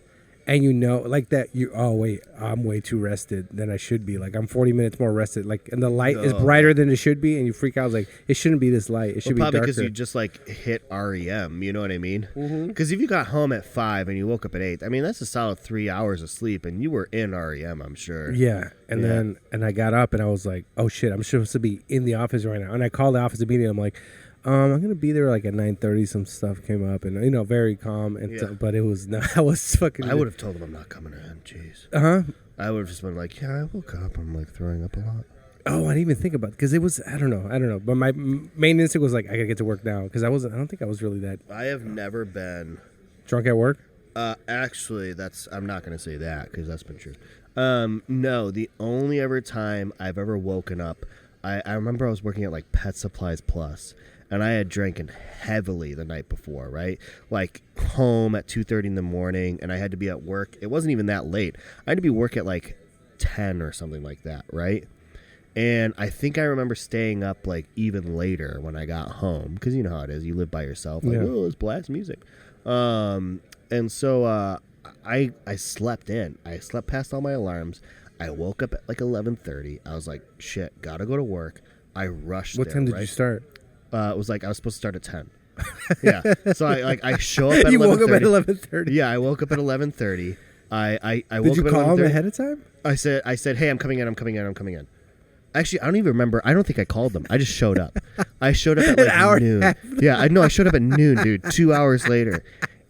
and like that, wait, I'm way too rested than I should be. Like I'm 40 minutes more rested. Like, and the light is brighter than it should be, and you freak out. I was like, it shouldn't be this light. It should be probably darker. because you just like hit REM. You know what I mean? Because if you got home at 5 and you woke up at 8, I mean that's a solid 3 hours of sleep, and you were in REM. I'm sure. Yeah, and then I got up and I was like, oh shit, I'm supposed to be in the office right now. And I called the office immediately. I'm like, I'm gonna be there like at 9:30. Some stuff came up, and very calm. And but it was not. I was fucking. I would have told him I'm not coming in. Jeez. I I would have just been like, yeah, I woke up. I'm like throwing up a lot. Oh, I didn't even think about it because it was. I don't know. But my main instinct was like, I gotta get to work now because I don't think I was really that I have never been drunk at work. Actually, I'm not going to say that because that's been true. No, the only ever time I've ever woken up, I remember I was working at like Pet Supplies Plus, and I had drinking heavily the night before, right? Like home at 2:30 in the morning, and I had to be at work. It wasn't even that late. I had to be work at like 10 or something like that, right? And I think I remember staying up like even later when I got home because you know how it is. You live by yourself, like oh, let's blast music. And so I slept in. I slept past all my alarms. I woke up at like 11:30. I was like, shit, gotta go to work. I rushed. What time did you start? It was like I was supposed to start at 10. Yeah. So I show up at 11:30. You woke up at 11:30. Yeah, I woke up at 11:30. I woke up at 11:30. Did you call him ahead of time? I said, hey, I'm coming in. Actually, I don't even remember. I don't think I called them. I just showed up. I showed up at like an hour noon. Yeah, I know. I showed up at noon, dude. 2 hours later.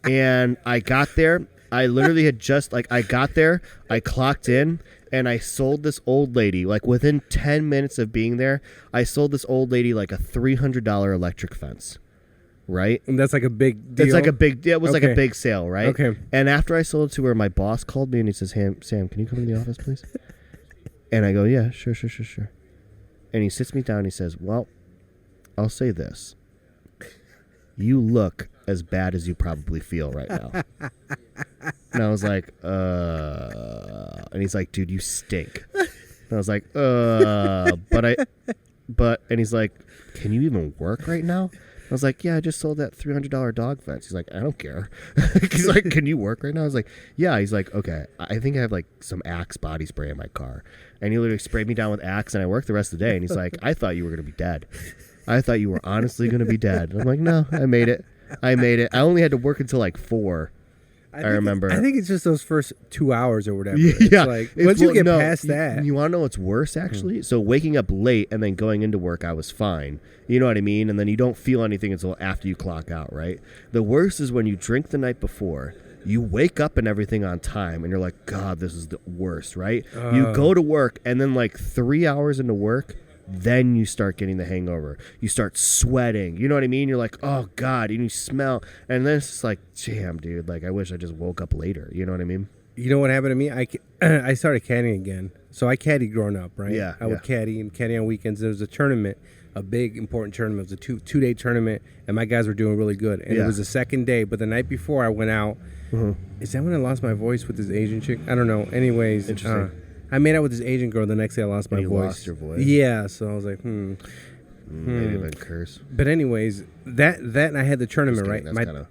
And I got there. I literally had just, like, I got there. I clocked in. And I sold this old lady, like, within 10 minutes of being there, I sold this old lady, like, a $300 electric fence. Right? And that's like a big deal? It's like a big, it was like a big sale, right? Okay. And after I sold it to her, my boss called me and he says, hey, Sam, can you come to the office, please? And I go, yeah, sure. And he sits me down and he says, well, I'll say this. You look as bad as you probably feel right now. And I was like, and he's like, dude, you stink. And I was like, and he's like, can you even work right now? I was like, yeah, I just sold that $300 dog fence. He's like, I don't care. He's like, can you work right now? I was like, yeah. He's like, okay, I think I have like some Axe body spray in my car. And he literally sprayed me down with Axe and I worked the rest of the day. And he's like, I thought you were going to be dead. I thought you were honestly going to be dead. And I'm like, no, I made it. I only had to work until like 4. I remember. I think it's just those first 2 hours or whatever. Yeah. It's like, once you get past that. You want to know what's worse, actually? So waking up late and then going into work, I was fine. You know what I mean? And then you don't feel anything until after you clock out, right? The worst is when you drink the night before, you wake up and everything on time, and you're like, God, this is the worst, right? You go to work, and then like 3 hours into work, then you start getting the hangover. You start sweating. You know what I mean? You're like, oh, God. And you smell. And then it's just like, damn, dude. Like, I wish I just woke up later. You know what I mean? You know what happened to me? I started caddying again. So I caddied growing up, right? Yeah. I would caddy on weekends. There was a tournament, a big, important tournament. It was a two-day tournament, and my guys were doing really good. And it was the second day. But the night before I went out, is that when I lost my voice with this Asian chick? I don't know. Anyways. Interesting. I made out with this Asian girl. The next day, I lost my voice. You lost your voice? Yeah, so I was like, Maybe a curse. But anyways, that and I had the tournament, right? That's kind of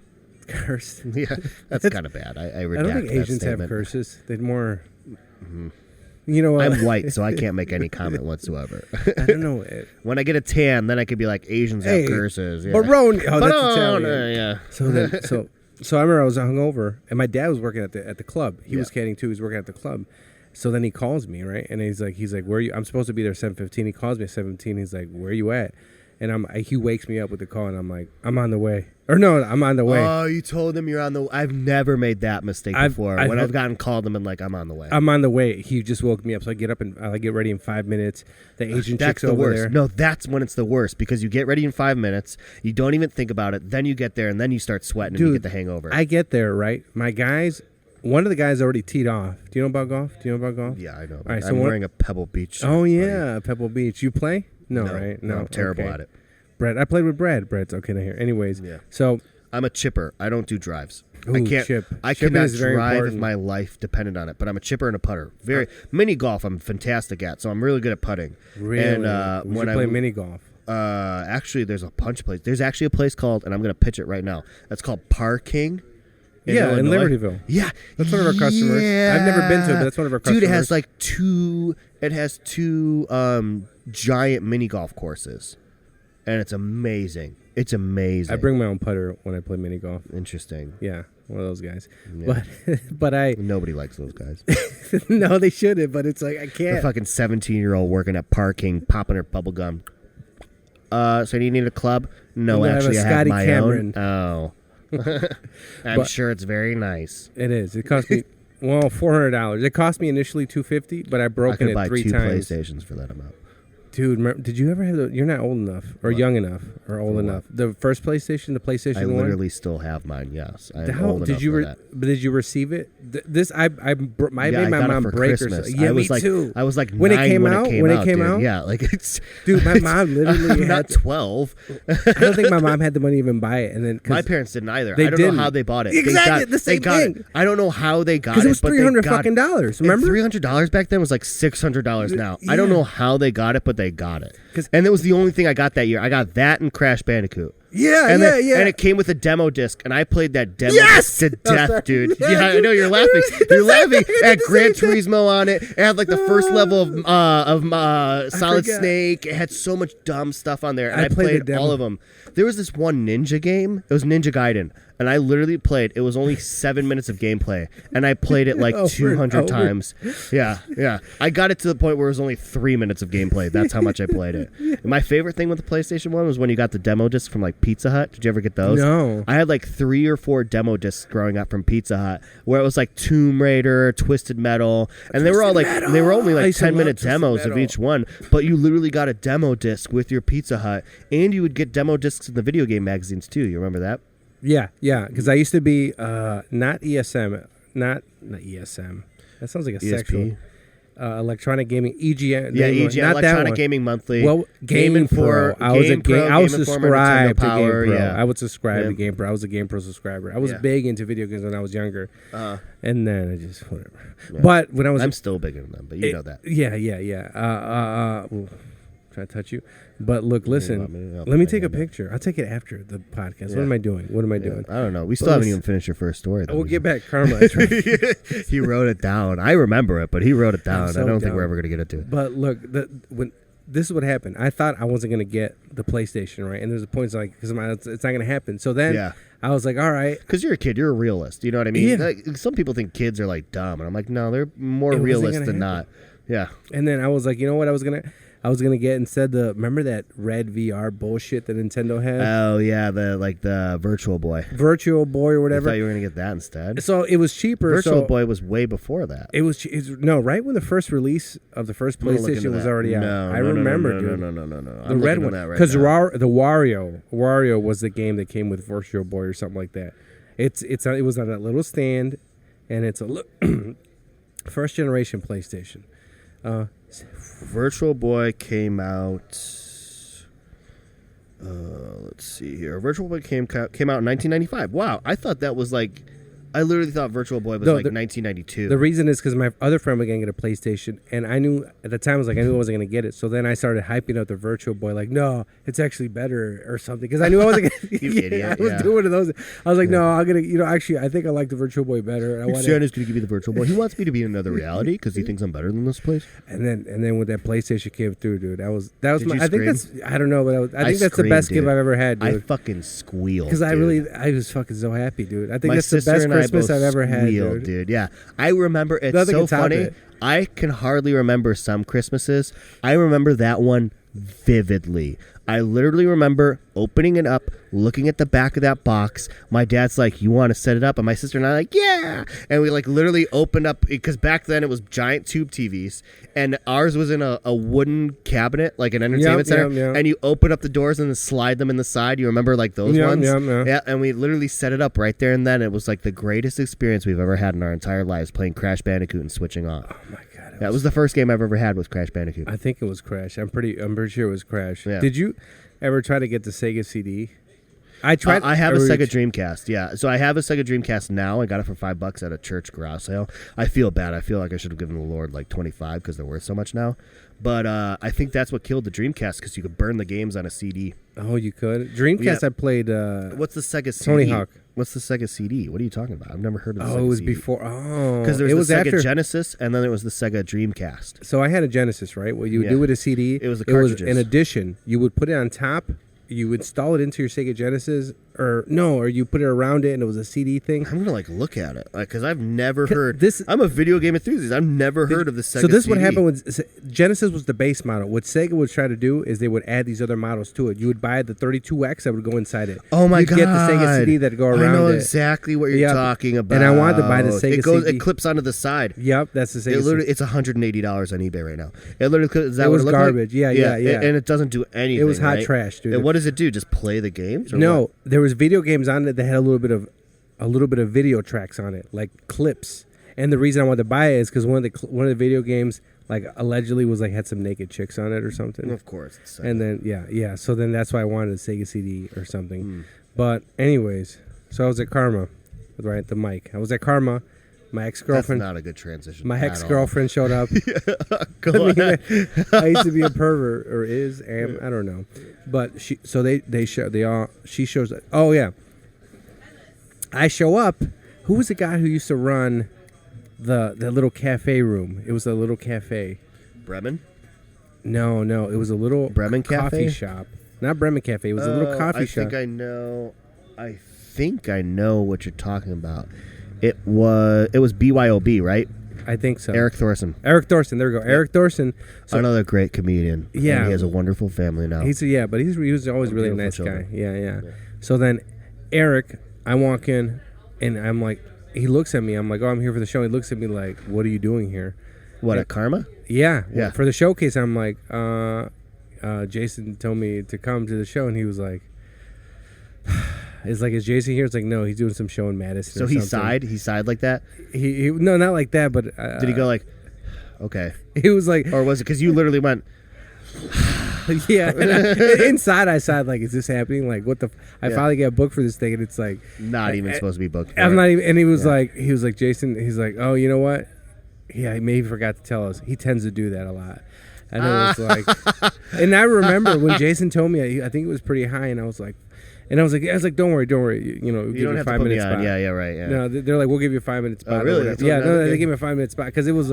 curse. Yeah, that's kind of bad. I redact don't think that Asians statement. have curses. They're more. You know, I'm white, so I can't make any comment whatsoever. I don't know. When I get a tan, then I could be like, Asians have curses. Yeah. Barone. Oh, that's Barone. Italian. Yeah. So I remember I was hungover, and my dad was working at the club. He was caddying too. He was working at the club. So then he calls me, right? And he's like, where are you? I'm supposed to be there at 7:15. He calls me at 7:15. He's like, where are you at? And he wakes me up with the call, and I'm like, I'm on the way. Or no, I'm on the way. Oh, you told him you're on the. I've never made that mistake before. When I've gotten called them and like, I'm on the way. I'm on the way. He just woke me up, so I get up and I get ready in 5 minutes. The Asian chick's over worst. there. No, that's when it's the worst because you get ready in 5 minutes, you don't even think about it, then you get there and then you start sweating and you get the hangover. I get there, right? My guys. One of the guys already teed off. Do you know about golf? Yeah, I know. All right, I'm wearing a Pebble Beach shirt. Oh, yeah, Pebble Beach. You play? No, right? No, I'm terrible at it. Brett, I played with Brad. Brett's okay to hear. Anyways, so I'm a chipper. I don't do drives. Ooh, I can't. chip. I Chipping cannot is very drive important. if my life depended on it. But I'm a chipper and a putter. Mini golf. I'm fantastic at. So I'm really good at putting. Really? And when I play mini golf. Actually, there's a bunch of places. There's actually a place called, and I'm going to pitch it right now. That's called Parking. In Libertyville. Yeah. That's one of our customers. Yeah. I've never been to it, but that's one of our customers. Dude, it has two giant mini golf courses. And it's amazing. It's amazing. I bring my own putter when I play mini golf. Interesting. Yeah, one of those guys. Yeah. But I... Nobody likes those guys. No, they shouldn't, but it's like, I can't. The fucking 17-year-old working at Parking, popping her bubble gum. So do you need a club? No, actually, I have my Cameron. own. Oh. I'm sure it's very nice. It is. It cost me, $400. It cost me initially $250, but I broke it 3 times. I could buy 2 PlayStations for that amount. Dude, did you ever have you're not old enough or young enough or old enough. The first PlayStation, the PlayStation 1? I literally still have mine, yes. Did you receive it? This I made my mom for break Christmas. herself. Yeah, me too. I was like when 9 it came out. When it came dude. out, Yeah, like it's dude. My mom literally I'm not 12. I don't think my mom had the money to even buy it, and then My parents didn't either. They I don't didn't. know how they bought it. Exactly the same thing. I don't know how they got it. Because it was $300 but fucking dollars. Remember, $300 back then was like $600 now. I don't know how they got it, but they got it. And it was the only thing I got that year. I got that and Crash Bandicoot. Yeah. And it came with a demo disc, and I played that demo disc to death, dude. Yeah, Yeah, I know you're laughing. You're laughing. It had Gran Turismo on it. It had like the first level of Solid Snake. It had so much dumb stuff on there, and I played all of them. There was this one ninja game. It was Ninja Gaiden, and I literally played. It was only 7 minutes of gameplay, and I played it like 200 times. Yeah. I got it to the point where it was only 3 minutes of gameplay. That's how much I played it. And my favorite thing with the PlayStation 1 was when you got the demo discs from like Pizza Hut. Did you ever get those? No. I had like 3 or 4 demo discs growing up from Pizza Hut, where it was like Tomb Raider, Twisted Metal, and they were all like they were only like 10-minute demos of each one. But you literally got a demo disc with your Pizza Hut, and you would get demo discs in the video game magazines too. You remember that? Yeah. Because I used to be not ESM, not ESM. That sounds like a ESP. sexual. Electronic gaming, EGM. Yeah, EGM, not Electronic Gaming Monthly. Well, Game Pro. I was subscribed to Game Pro. Yeah. I would subscribe to Game Pro. I was a Game Pro subscriber. I was big into video games when I was younger. And then I just whatever. Yeah. But when I'm still bigger than them, but you know that. Yeah. Try to touch you. But look, listen. Let me take a picture. I'll take it after the podcast. Yeah. What am I doing? I don't know. We still haven't even finished your first story. We'll get back karma. That's right. He wrote it down. I remember it, but he wrote it down. So I don't think we're ever gonna get into it. But look, when this is what happened. I thought I wasn't gonna get the PlayStation, right? And there's a point like because it's not gonna happen. So then I was like, all right, because you're a kid, you're a realist. You know what I mean? Yeah. Like, some people think kids are like dumb, and I'm like, no, they're more realist than not. Yeah. And then I was like, you know what? I was gonna get instead remember that red VR bullshit that Nintendo had? Oh yeah, the Virtual Boy. Virtual Boy or whatever. I thought you were gonna get that instead. So it was cheaper. Virtual Boy was way before that. It was right when the first release of the first PlayStation was already out. I remember, dude. No. The red one, because the Wario was the game that came with Virtual Boy or something like that. It was on that little stand, and it's a first generation PlayStation. Virtual Boy came out. Let's see here. Virtual Boy came out in 1995. Wow, I thought that was like. I literally thought Virtual Boy was 1992. The reason is because my other friend was going to get a PlayStation, and I knew at the time I knew I wasn't going to get it. So then I started hyping up the Virtual Boy, like, no, it's actually better or something, because I knew I wasn't going to. You idiot! I was doing one of those. I was like, no, I'm gonna, actually, I think I like the Virtual Boy better. Santa's going to give you the Virtual Boy. He wants me to be in another reality because he thinks I'm better than this place. And then when that PlayStation came through, dude, that was Did my. you I think scream? that's. I don't know, but I think that's the best gift I've ever had, dude. I fucking squealed because I was fucking so happy, dude. I think My that's the best Christmas I've ever had. Dude. Yeah, I remember. It's Nothing so can top funny. it. I can hardly remember some Christmases. I remember that one vividly. I literally remember opening it up, looking at the back of that box. My dad's like, "You want to set it up?" And my sister and I are like, "Yeah!" And we like literally opened up, because back then it was giant tube TVs, and ours was in a wooden cabinet, like an entertainment center. Yep. And you open up the doors and then slide them in the side. You remember like those ones? Yeah. And we literally set it up right there and then. It was like the greatest experience we've ever had in our entire lives, playing Crash Bandicoot and switching off. Oh my god! That was the first game I've ever had, was Crash Bandicoot. I think it was Crash. I'm pretty sure it was Crash. Yeah. Did you ever try to get the Sega CD? I tried. I have a Sega Dreamcast. Yeah, so I have a Sega Dreamcast now. I got it for $5 at a church garage sale. I feel bad. I feel like I should have given the Lord like 25 because they're worth so much now. But I think that's what killed the Dreamcast, because you could burn the games on a CD. Oh, you could. Dreamcast. Yeah. I played. What's the Sega CD? Tony Hawk. What's the Sega CD? What are you talking about? I've never heard of the Sega CD. It was CD. before. Oh, because there was the Sega Genesis, and then there was the Sega Dreamcast. So I had a Genesis, right? What you would do with a CD? It was the cartridges. In addition, you would put it on top. You would install it into your Sega Genesis, or you put it around it and it was a CD thing. I'm gonna like look at it because I've never heard this. I'm a video game enthusiast. I've never heard of the Sega So this CD. what happened with Genesis was the base model. What Sega would try to do is they would add these other models to it. You would buy the 32X that would go inside it. Oh my You'd god! Get the Sega CD that go around it. I know exactly what you're talking about. And I wanted to buy the Sega CD. It clips onto the side. Yep, that's the Sega CD. It's $180 on eBay right now. It literally is that it what was it looked garbage. Like? Yeah. And it doesn't do anything. It was hot right? trash, dude. And what does it do? Just play the games? Or No, what? there was video games on it that had a little bit of video tracks on it, like clips. And the reason I wanted to buy it is because one of the video games like allegedly was like had some naked chicks on it or something. Of course. And then yeah. So then that's why I wanted a Sega CD or something. But anyways, so I was at Karma, right? The mic. I was at Karma. My ex-girlfriend. That's not a good transition. My ex-girlfriend showed up. Go on. I used to be a pervert, or I don't know. But she shows up. Oh yeah. I show up. Who was the guy who used to run the little cafe room? It was a little cafe. Bremen? No, it was a little Bremen coffee Cafe? shop. Not Bremen Cafe. It was a little coffee shop. I think I know what you're talking about. It was BYOB, right? I think so. Eric Thorson. There we go. Eric Thorson. So, Another great comedian. Yeah. And he has a wonderful family now. But he was always really a nice children. guy. Yeah. So then Eric, I walk in and I'm like, he looks at me. I'm like, oh, I'm here for the show. He looks at me like, what are you doing here? What, at Karma? Yeah. Yeah. For the showcase, I'm like, Jason told me to come to the show, and he was like, it's like, is Jason here? It's like, no, he's doing some show in Madison. So or he something. sighed like that? He no, not like that, but Did he go like, okay? He was like, Or was it because you literally went, yeah. Inside, I sighed like, is this happening? Like, what the? I finally got booked for this thing, and it's like not even supposed to be booked. I'm not even. And he was like, Jason. He's like, oh, you know what? Yeah, he maybe forgot to tell us. He tends to do that a lot. And it was like, and I remember when Jason told me, I think it was pretty high, and I was like, don't worry, you know, You give don't you have 5 to put me minutes on. spot. Yeah, right. Yeah. No, they're like, we'll give you a 5 minute spot. Oh, really? Or whatever. Yeah, no, they gave me a 5 minute spot because it was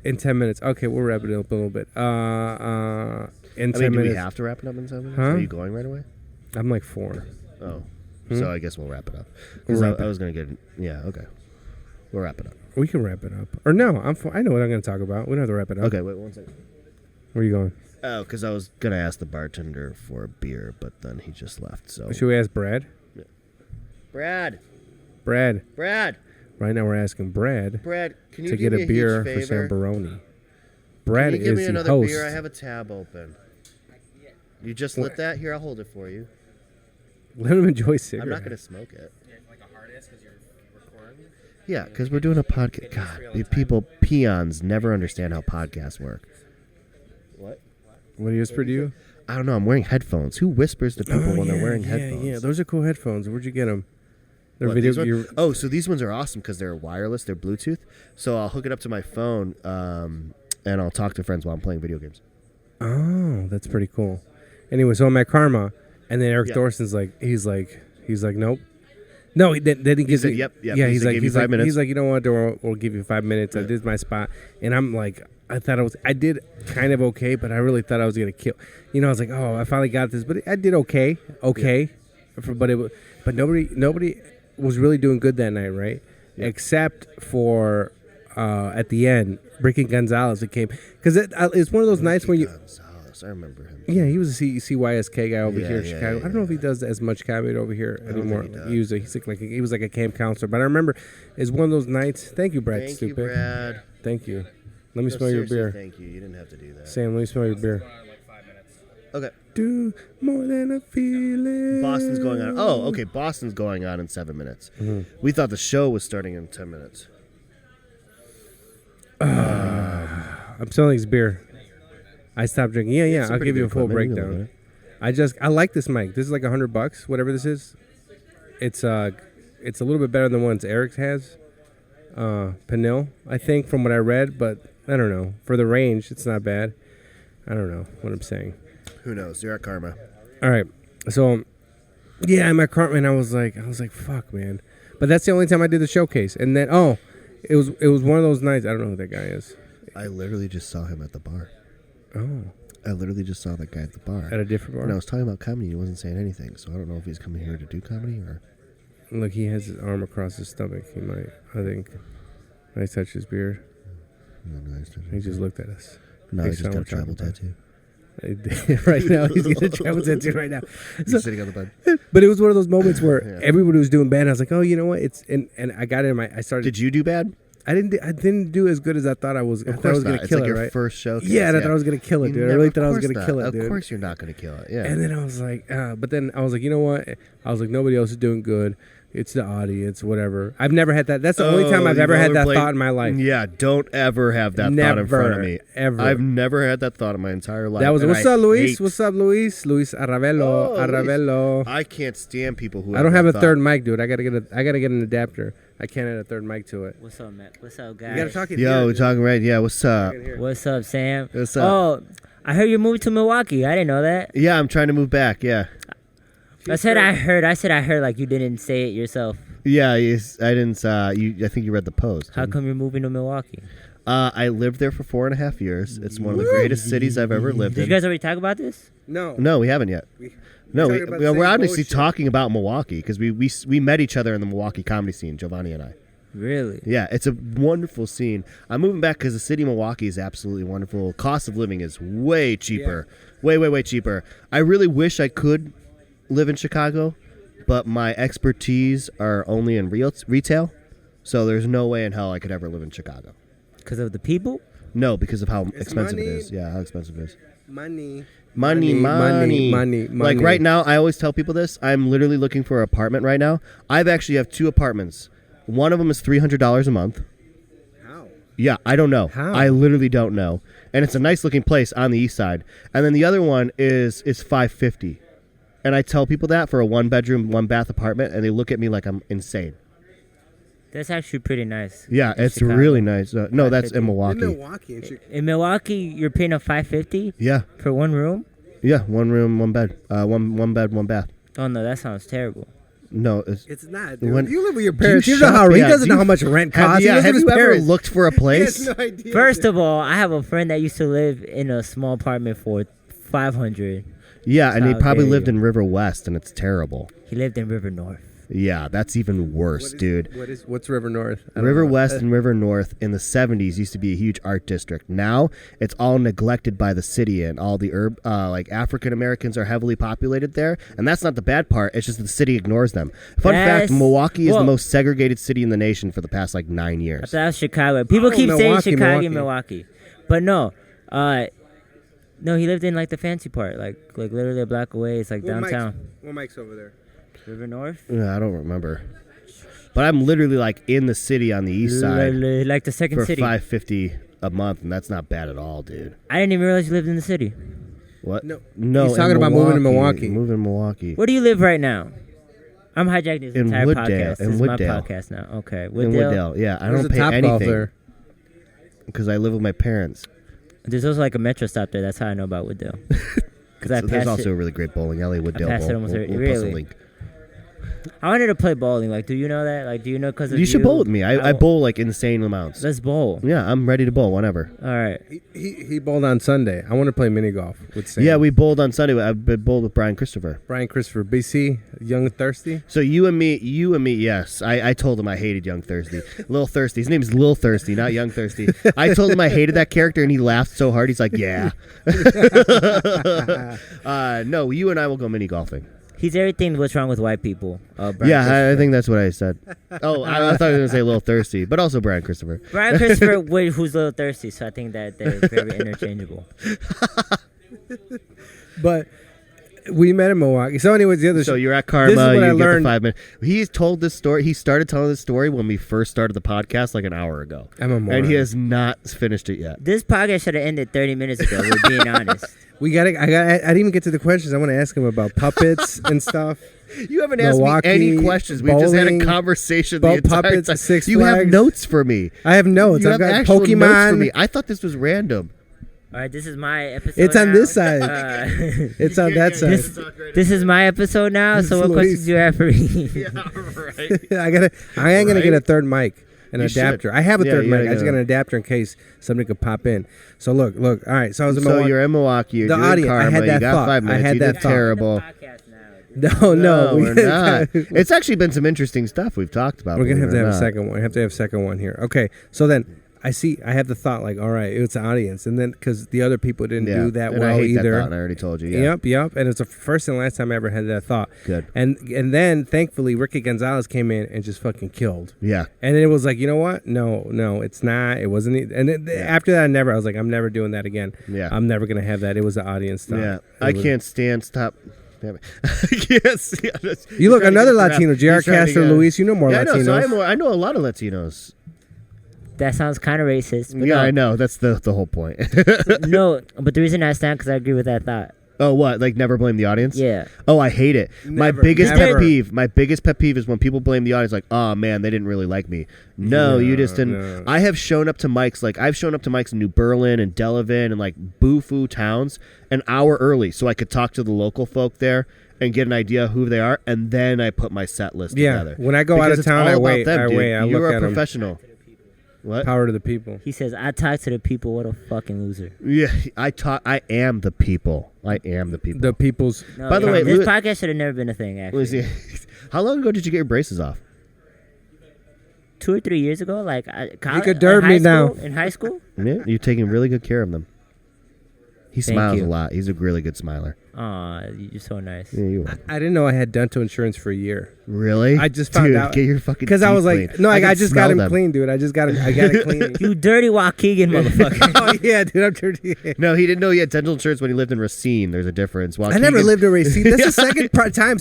in 10 minutes. Okay, we'll wrap it up a little bit. In 10 do minutes. we have to wrap it up in 7 minutes? Huh? Are you going right away? I'm like 4. Oh, so I guess we'll wrap it up. We'll wrap I was gonna get. Yeah, okay. We'll wrap it up. We can wrap it up. Or no, I know what I'm going to talk about. We don't have to wrap it up. Okay, wait 1 second. Where are you going? Oh, because I was gonna ask the bartender for a beer, but then he just left. So Should we ask Brad? Brad. Right now we're asking Brad Can you to do get me a beer huge for favor? Sam Barone. Brad Can you give is me the another host. beer? I have a tab open. You just lit that? Here, I'll hold it for you. Let him enjoy cigarette. I'm not gonna smoke it. Like a hard disk because you're recording. Yeah, because we're doing a podcast. God, peons never understand how podcasts work. What? What do you whisper to you? I don't know. I'm wearing headphones. Who whispers to people when they're wearing headphones? Yeah, those are cool headphones. Where'd you get them? They're What, video. these ones? So these ones are awesome because they're wireless. They're Bluetooth. So I'll hook it up to my phone, and I'll talk to friends while I'm playing video games. Oh, that's pretty cool. Anyway, so I'm at Karma, and then Eric Yeah. Thorson's like, he's like, nope. No, then he gives said, it. yep. Yeah, He said, give you 5 minutes. He's like, you know what? We'll give you 5 minutes. I did my spot, and I'm like, I did kind of okay, but I really thought I was gonna kill. You know, I was like, oh, I finally got this, but I did okay. But nobody was really doing good that night, right? Yeah. Except for at the end, Ricky Gonzalez. It came because it's one of those nights when you. Gonzalez, I remember him. Yeah, he was a CYSK guy over here in Yeah, Chicago. yeah, I don't know if he does as much comedy over here don't anymore. think he does. He was like a camp counselor, but I remember it's one of those nights. Thank you, Brad. Thank Stupid. you, Brad. Thank you. Let me No, smell your seriously, beer, Thank you. You didn't have to do that. Sam. Let me smell your beer. Like 5 minutes. Okay. Do more than a feeling. Boston's going on. Oh, okay. Boston's going on in 7 minutes. Mm-hmm. We thought the show was starting in 10 minutes. I'm selling his beer. I stopped drinking. Yeah. some I'll pretty give you a good full equipment. You can breakdown. look I like this mic. This is like $100, whatever this is. It's a little bit better than ones Eric has. Panil, I think, from what I read, but I don't know. For the range, it's not bad. I don't know what I'm saying. Who knows? You're at Karma. All right, so yeah, in my car, man, I was like, fuck, man. But that's the only time I did the showcase, and then it was one of those nights. I don't know who that guy is. I literally just saw him at the bar. Oh, I literally just saw that guy at the bar. At a different bar? And I was talking about comedy. He wasn't saying anything. So I don't know if he's coming here to do comedy or... Look, he has his arm across his stomach. He might, I think. I touched his beard. He just looked at us. No, he just got a travel tattoo. Right now, he's getting a travel tattoo right now. He's sitting on the bed. But it was one of those moments where everybody was doing bad. I was like, oh, you know what? It's and I got it in my. I started. Did you do bad? I didn't do as good as I thought I was. I thought I was going to kill like it, your right? first show. Yeah, and I thought I was going to kill it, dude. I really thought I was going to kill it, dude. Of course you're not going to kill it. Yeah. And then I was like, but then I was like, you know what? I was like, nobody else is doing good. It's the audience, whatever. I've never had that. That's the only time I've ever had that thought in my life. Yeah, don't ever have that thought in front of me. Ever. I've never had that thought in my entire life. That was, what's up, Luis? What's up, Luis? Luis Arevalo. Arevalo. I can't stand people who I don't have a third mic, dude. I gotta get an adapter. I can't add a third mic to it. What's up, man? What's up, guys? You gotta talk it Yo, here, we're talking right. Yeah, what's up? What's up, Sam? What's up? Oh, I heard you're moving to Milwaukee. I didn't know that. Yeah, I'm trying to move back. Yeah. I said I heard like you didn't say it yourself. Yeah, I didn't. I think you read the post. How come you're moving to Milwaukee? I lived there for 4.5 years. It's one of the greatest cities I've ever lived Did in. you guys already talk about this? No, we haven't yet. No, talking about the we're same honestly bullshit. talking about Milwaukee because we met each other in the Milwaukee comedy scene, Giovanni and I. Really? Yeah, it's a wonderful scene. I'm moving back because the city of Milwaukee is absolutely wonderful. Cost of living is way cheaper. Yeah. Way cheaper. I really wish I could live in Chicago, but my expertise are only in retail, so there's no way in hell I could ever live in Chicago. Because of the people? No, because of how expensive money. it is. Yeah, how expensive it is. Money. Like right now, I always tell people this. I'm literally looking for an apartment right now. I've actually have 2 apartments. One of them is $300 a month. How? Yeah, I don't know. How? I literally don't know. And it's a nice looking place on the east side. And then the other one is $550. And I tell people that for a 1-bedroom, 1-bath apartment, and they look at me like I'm insane. That's actually pretty nice. Yeah, In it's Chicago. really nice. No, that's in Milwaukee. In Milwaukee, you're paying a $550 Yeah, for one room? yeah, 1 room, 1 bed, one bed, 1 bath. Oh no, that sounds terrible. No, It's not, dude. When- You live with your Do parents. you You know shop- how he yeah, doesn't do know you- how much rent costs. have He lives with you his ever parents. looked for a He place? has no idea. First of all, I have a friend that used to live in a small apartment for $500. Yeah, and he How probably dare lived you. in River West, and it's terrible. He lived in River North. Yeah, that's even worse, dude. What's River North? I don't River know. West and River North in the 70s used to be a huge art district. Now it's all neglected by the city, and all the like African Americans are heavily populated there. And that's not the bad part. It's just that the city ignores them. Fun fact: Yes. Milwaukee is Well- the most segregated city in the nation for the past like 9 I years. thought that was Chicago. People keep saying Milwaukee, Chicago, Milwaukee. Milwaukee, but no. No, he lived in like the fancy part, like literally a block away. It's like downtown. What mic's over there? River North. I don't remember, but I'm literally like in the city on the east side Like the second for city. $550 a month, and that's not bad at all, dude. I didn't even realize you lived in the city. What? No. No. He's in talking about moving to Milwaukee. Moving to Milwaukee. Where do you live right now? I'm hijacking this In entire Wooddale, podcast. in This is Wooddale. my podcast now. Okay, In Wooddale. Wooddale, yeah. I There's don't a pay Top Golf anything there. because I live with my parents. There's also like a metro stop there. That's how I know about Wooddale. Because I So there's passed also it. a really great bowling alley, Wooddale passed it Bowl. almost We'll every- post a really? link. I wanted to play bowling. Like, do you know that? Like, do you know because of You should bowl with me. I bowl like insane amounts. Let's bowl. Yeah, I'm ready to bowl whenever. All right. He bowled on Sunday. I want to play mini golf with Sam. Yeah, we bowled on Sunday. I bowled with Brian Christopher. Brian Christopher, BC, Young and Thirsty. So you and me, yes. I told him I hated Young Thirsty. Lil Thirsty. His name's Lil Thirsty, not Young Thirsty. I told him I hated that character, and he laughed so hard. He's like, yeah. No, you and I will go mini golfing. He's everything what's wrong with white people. Brian Yeah, I Christopher. think that's what I said. Oh, I thought you were going to say Lil Thirsty, but also Brian Christopher. Brian Christopher, who's a little thirsty, so I think that they're very interchangeable. But we met in Milwaukee. So, anyways, the other. So you're at This is Karma. what You I get the learned. 5 minutes. He's told this story. He started telling this story when we first started the podcast, like an hour ago, I'm a moron. and he has not finished it yet. This podcast should have ended 30 minutes ago. We're being honest. I didn't even get to the questions. I want to ask him about puppets and stuff. You haven't asked Milwaukee, me any questions. We just had a bowling, conversation the boat entire puppets, time. Six You have Flags. notes for me. I have notes. You I've have got actual notes for Pokemon. me. I thought this was random. All right, this is my episode. It's on now. this side. It's on that side. This is my episode now. So what Luis. questions do you have for me? Yeah, right. I ain't gonna get a third mic. an You adapter. should. I have a Yeah, third you mic. gotta I just get got an adapter in case somebody could pop in. So look. All right. So I was in So Milwaukee. you're in Milwaukee. You're The doing audience, I Karma. had that you got thought. 5 minutes. I had you that did thought. terrible. No, we're not. It's actually been some interesting stuff we've talked about. We're gonna have to have a believe it or not. second one. We have to have a second one here. Okay. So then I have the thought like, all right, it's an audience, and then because the other people didn't do that and well I hate either. That thought, and I already told you. Yeah. Yep. And it's the first and last time I ever had that thought. Good. And then thankfully Ricky Gonzalez came in and just fucking killed. Yeah. And it was like, you know what? No, it's not. It wasn't. And after that, I was like, I'm never doing that again. Yeah. I'm never gonna have that. It was an audience thought. Yeah. It I was- can't stand. Stop. Damn it. Yes. You look another Latino, J.R. Castro, Luis. You know more yeah, Latinos. I know a lot of Latinos. That sounds kind of racist. But Yeah, no. I know. That's the whole point. No, but the reason I stand because I agree with that thought. Oh, what? Like never blame the audience? Yeah. Oh, I hate it. My Never, biggest never. pet peeve. My biggest pet peeve is when people blame the audience. Like, oh man, they didn't really like me. No, you just didn't. no. I have shown up to mics. Like I've shown up to mics in New Berlin and Delavan and like boo-foo towns an hour early, so I could talk to the local folk there and get an idea who they are, and then I put my set list Yeah, together. when I go out Because of it's town, all I about wait. them, I dude. wait. I You're look a at 'em. professional. What? Power to the people. He says, I talk to the people. What a fucking loser. Yeah, I am the people. I am the people. The people's. No, By the way, this Louis- podcast should have never been a thing, Let me actually. see. How long ago did you get your braces off? 2 or 3 years ago, like could derb me now. In high school? Yeah, you're taking really good care of them. He Thank smiles you. a lot. He's a really good smiler. Aw, you're so nice. Yeah, you are. I didn't know I had dental insurance for a year. Really? I just found Dude, out Get your fucking because I teeth was like, cleaned. no, I can just got smell him them. clean, dude. I got it clean. You dirty Waukegan motherfucker. Oh yeah, dude, I'm dirty. No, he didn't know he had dental insurance when he lived in Racine. There's a difference. I never lived in Racine. That's the second time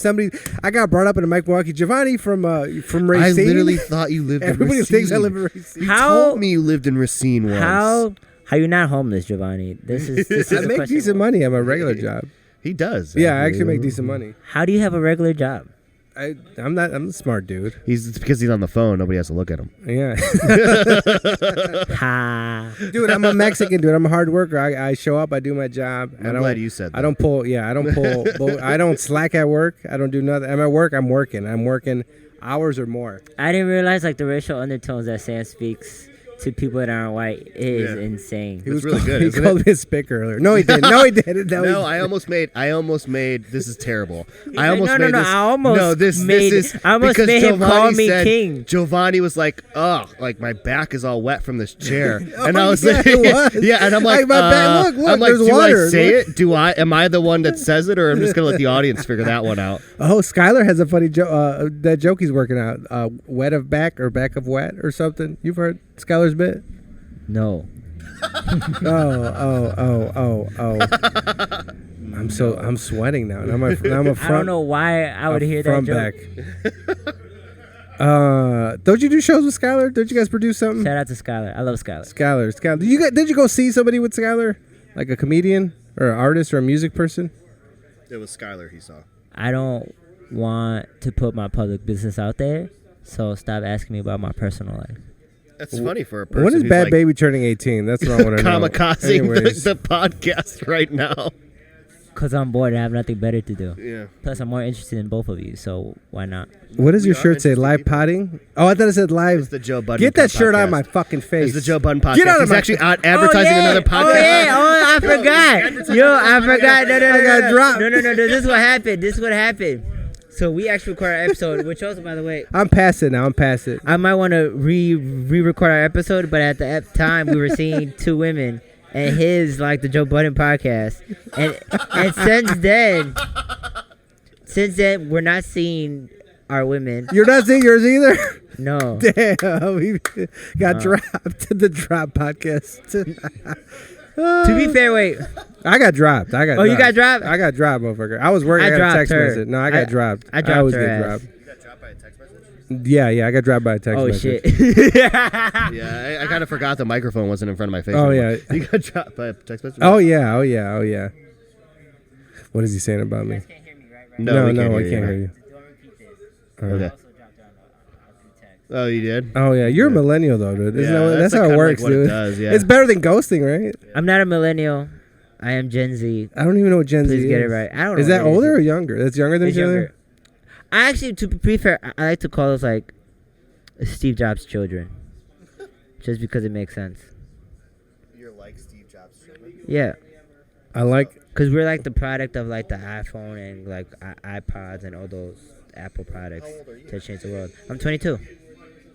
I got brought up in a Mike Milwaukee. Giovanni from Racine. I literally thought you lived in Everybody Racine. thinks I live in Racine. You How- told me you lived in Racine once. How you not homeless, Giovanni? This is I a make question. decent money. I'm a regular job. He does. Yeah, I actually make decent money. How do you have a regular job? I'm a smart dude. It's because he's on the phone. Nobody has to look at him. Yeah. Ha. Dude, I'm a Mexican dude. I'm a hard worker. I show up. I do my job. I'm glad you said that. I don't pull. Yeah, I don't pull. I don't slack at work. I don't do nothing. I'm at work. I'm working. I'm working hours or more. I didn't realize like the racial undertones that Sam speaks to people that aren't white is Yeah. insane. It's really good, He isn't called it? me a spick earlier. No, he didn't. No, he didn't. No, I almost made. This is terrible. I said, almost no, made no, this. I almost no, this made- is I almost because made him Giovanni call me said, king. Giovanni was like, "Ugh, like my back is all wet from this chair," and I was yeah, like, it was. "Yeah," and I'm like, Like, my back- look, I'm like, there's "Do water. I say Look." it? Do I? Am I the one that says it, or I'm just gonna let the audience figure that one out?" Oh, Skylar has a funny joke. That joke he's working out. Wet of back or back of wet or something. You've heard Skylar's bit? No. Oh. I'm sweating now. I'm a front. I don't know why I would hear that front joke. back. Don't you do shows with Skylar? Don't you guys produce something? Shout out to Skylar. I love Skylar. Skylar. Did you go see somebody with Skylar? Like a comedian or an artist or a music person? It was Skylar he saw. I don't want to put my public business out there, so stop asking me about my personal life. That's funny for a person. When is who's Bad like Baby turning 18? That's what I want to know. kamikazing Anyways. the podcast right now. Because I'm bored and I have nothing better to do. Yeah. Plus, I'm more interested in both of you, so why not? What does We your are shirt say? interesting Live people. potting? Oh, I thought it said live. It's the Joe Budden. Get that shirt podcast. on my fucking face. It's the Joe Budden podcast. Get out of He's my actually out advertising another podcast. Oh, yeah. Oh, I forgot. Yo, I forgot. No. I got dropped. No. This is what happened. So we actually record our episode, which also, by the way, I'm past it now. I'm past it. I might want to re-record our episode, but at the time we were seeing two women and his like the Joe Budden podcast, and since then we're not seeing our women. You're not seeing yours either? No. Damn. We got dropped. The drop podcast. To be fair, wait. I got dropped. Oh, you got dropped? I got dropped, motherfucker. I was working. I I got a dropped text her. message. No, I got dropped. I dropped always her get ass. dropped. You got dropped by a text message? Yeah, I got dropped by a text Oh message. shit. Yeah, I kind of forgot the microphone wasn't in front of my face. Oh, anymore. yeah. You got dropped by a text message? Oh yeah. What is he saying about me? No, I we can't you. hear you. Okay. Oh, you did? Oh yeah, you're a millennial though, dude. Isn't Yeah, that, that's that's how kinda it like works, what it dude. does, yeah. It's better than ghosting, right? I'm not a millennial. I am Gen Z. I don't even know what Gen Z Please is. get it right. I don't know. Is what that it older or younger? That's younger than It's Gen Z? younger. I actually, to be fair, I like to call those like Steve Jobs' children. just because it makes sense. You're like Steve Jobs' children? Yeah, I like. because we're like the product of like the iPhone and like iPods and all those Apple products How old are you? to change the world. I'm 22.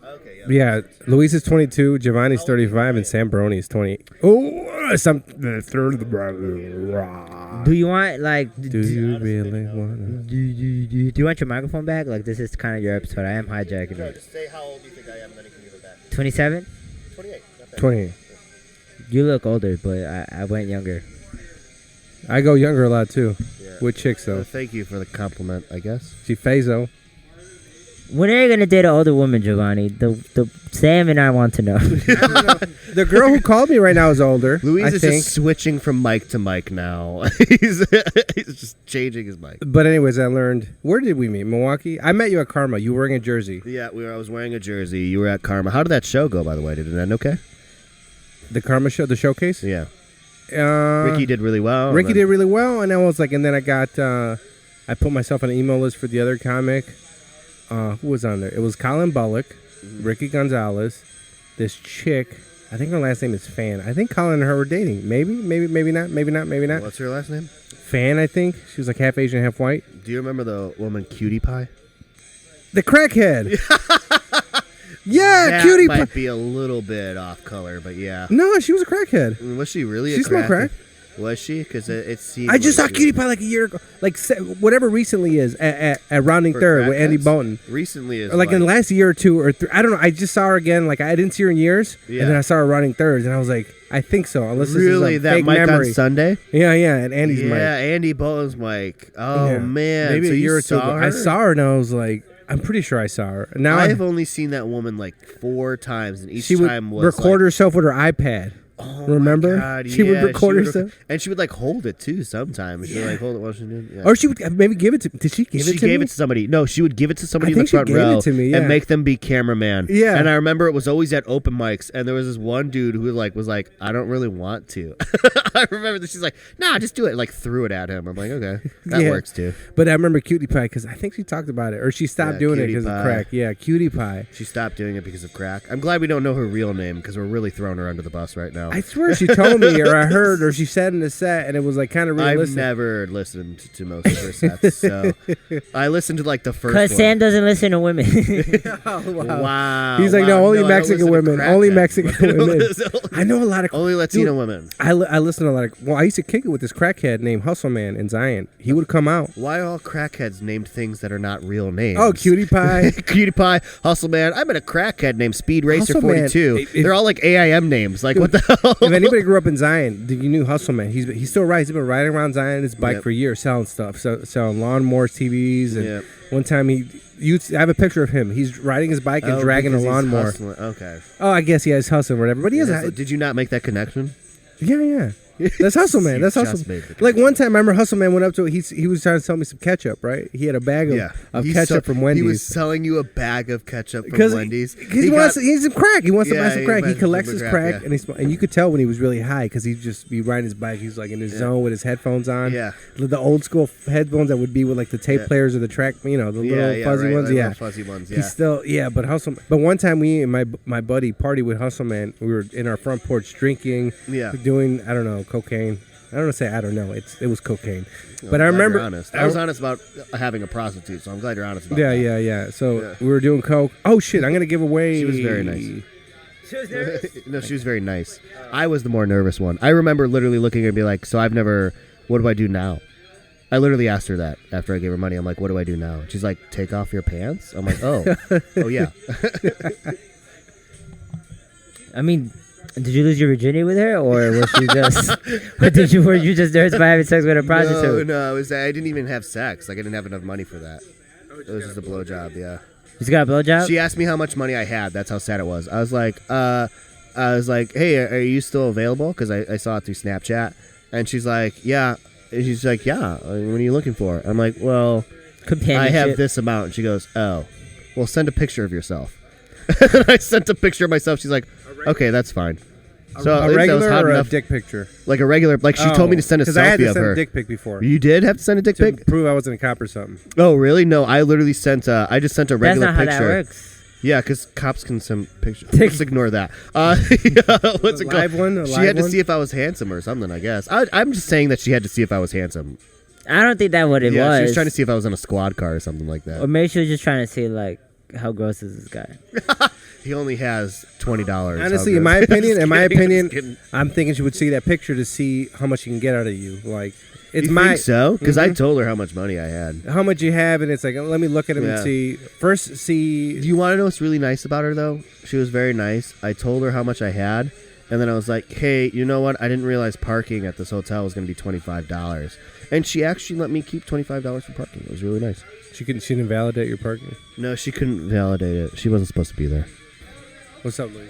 Okay, Yeah, Luis is 22, Giovanni's 35, and Sam Barone is 20. Oh, the third of the brother. Do you want like? Do you really want Do you want your microphone back? Like this is kind of your episode. I am hijacking No, it. just say how old you think I am, and then you can give it back. 27. 28. Not bad. 20? You look older, but I went younger. I go younger a lot too. Yeah. With chicks though. Thank you for the compliment, I guess. She Fazo. When are you gonna date an older woman, Giovanni? The Sam and I want to know. The girl who called me right now is older. Louise I is think. just switching from mic to mic now. he's just changing his mic. But anyways, I learned. Where did we meet? Milwaukee. I met you at Karma. You were wearing a jersey. Yeah, I was wearing a jersey. You were at Karma. How did that show go, by the way? Did it end okay? The Karma show, the showcase. Yeah. Uh, Ricky did really well. Ricky did really well, and I was like, and then I got, I put myself on an email list for the other comic. Who was on there? It was Colin Bullock, Ricky Gonzalez, this chick. I think her last name is Fan. I think Colin and her were dating. Maybe not. What's her last name? Fan, I think. She was like half Asian, half white. Do you remember the woman Cutie Pie? The crackhead. Yeah, That Cutie Pie. might be a little bit off color, but yeah. No, she was a crackhead. Was she really She a smoked crack. Was she? Because it seemed I just saw like Cutie Pie like a year ago. Like whatever recently is at Rounding For Third with Andy crackheads? Bolton. Recently is Or like in the last year or two or three. I don't know. I just saw her again. Like I didn't see her in years. Yeah. And then I saw her running thirds, and I was like, I think so. Unless really this is a that fake mic memory. on Sunday? Yeah, and Andy's Yeah, mic. Andy Bolton's mic. Oh Yeah. man, Maybe so a year you or two ago. saw her? I saw her, and I was like, I'm pretty sure I saw her. Now I've only seen that woman like 4 times, and each she would time was record like, herself with her iPad. Oh Remember? My God, She would yeah, record would herself. and she would like hold it too. Sometimes she would like hold it while she did. Yeah. Or she would maybe give it to. Did she give it to me? She gave it to somebody. No, she would give it to somebody I in the think she front gave row it to me, yeah. and make them be cameraman. Yeah. And I remember it was always at open mics, and there was this one dude who like was like, I don't really want to. I remember that she's like, nah, just do it. Like threw it at him. I'm like, okay, that Yeah. works too. But I remember Cutie Pie because I think she talked about it, or she stopped Yeah, doing it Cutie because of Pie. crack. Yeah, Cutie Pie. She stopped doing it because of crack. I'm glad we don't know her real name because we're really throwing her under the bus right now. I swear she told me, or I heard, or she said in the set, and it was like kind of I've realistic. never listened to most of her sets, so I listened to like the first Cause one. Sam doesn't listen to women. Wow. He's like, wow, no, only I don't Mexican listen to women. Only crackheads. Mexican I don't women. listen- I know a lot of. Only Latino Dude, women. I listen to a lot of. Well, I used to kick it with this crackhead named Hustle Man in Zion. He would come out. Why are all crackheads named things that are not real names? Oh, Cutie Pie. Cutie Pie, Hustle Man. I met a crackhead named Speed Racer Hustle Man, 42. it- They're all like AIM names. Like, what the hell? If anybody grew up in Zion, you knew Hustle Man. He still rides. He's been riding around Zion on his bike Yep. for years, selling stuff, selling lawnmowers, TVs, and Yep. one time I have a picture of him. He's riding his bike and Oh, dragging a because he's lawnmower. hustling. Okay. Oh, I guess he has hustle or whatever. But he has. Yeah, so did you not make that connection? Yeah. That's Hustle Man. You That's just Hustle. made the Like connection. one time, I remember Hustle Man went up to he was trying to sell me some ketchup. Right? He had a bag of He's ketchup from Wendy's. He was selling you a bag of ketchup from Because Wendy's. he wants some crack. He wants to Yeah, buy some he crack. He buys collects some his crack, crack, yeah. and you could tell when he was really high because he'd just be riding his bike. He's like in his zone with his headphones on. Yeah. The old school headphones that would be with like the tape Yeah. players or the track, the little fuzzy right, ones. like Yeah, little fuzzy ones. Yeah. He's still but Hustle. But one time we and my buddy party with Hustle Man. We were in our front porch drinking. Yeah. Doing I don't know cocaine. I don't want to say I don't know. It was cocaine. Well, But I'm I glad remember you're honest. I was honest about having a prostitute, so I'm glad you're honest about that. Yeah. So Yeah. we were doing coke. Oh shit! I'm gonna give away. She was very nice. No, she was very nice. I was the more nervous one. I remember literally looking at her and be like, so what do I do now? I literally asked her that after I gave her money. I'm like, what do I do now? She's like, take off your pants? I'm like, oh yeah. I mean, did you lose your virginity with her, or was she just? Were you just nervous by having sex with a prostitute? No, I didn't even have sex. Like, I didn't have enough money for that. It was just a blowjob, yeah. You just got a blowjob? She asked me how much money I had. That's how sad it was. I was like, hey, are you still available? Because I saw it through Snapchat. And she's like, yeah. And she's like, yeah. What are you looking for? I'm like, well, I Companionship. have this amount. And she goes, oh, well, send a picture of yourself. And I sent a picture of myself. She's like, okay, that's fine. So at A least that was regular hot or enough. a dick picture? Like a regular, like she told me to send a Because I had to selfie of send her. a dick pic before. You did have to send a dick To pic? prove I wasn't a cop or something. Oh, really? No, I literally sent. I just sent a That's regular not how picture. that works. Yeah, because cops can send pictures. Let's ignore that. What's it live called? one? A She live had to one? see if I was handsome or something, I guess. I'm just saying that she had to see if I was handsome. I don't think that what it Yeah, was. she was trying to see if I was in a squad car or something like Or that. maybe she was just trying to see, like, how gross is this guy? He only has $20. Honestly, in my opinion, I'm thinking she would see that picture to see how much she can get out of you. Like, it's you my think so? Because I Mhm. told her how much money I had. how much you have, and it's like, let me look at him and Yeah. see. First, see. Do you want to know what's really nice about her, though? She was very nice. I told her how much I had, and then I was like, hey, you know what? I didn't realize parking at this hotel was going to be $25. And she actually let me keep $25 for parking. It was really nice. She didn't validate your parking. No, she couldn't validate it. She wasn't supposed to be there. What's up, Louis?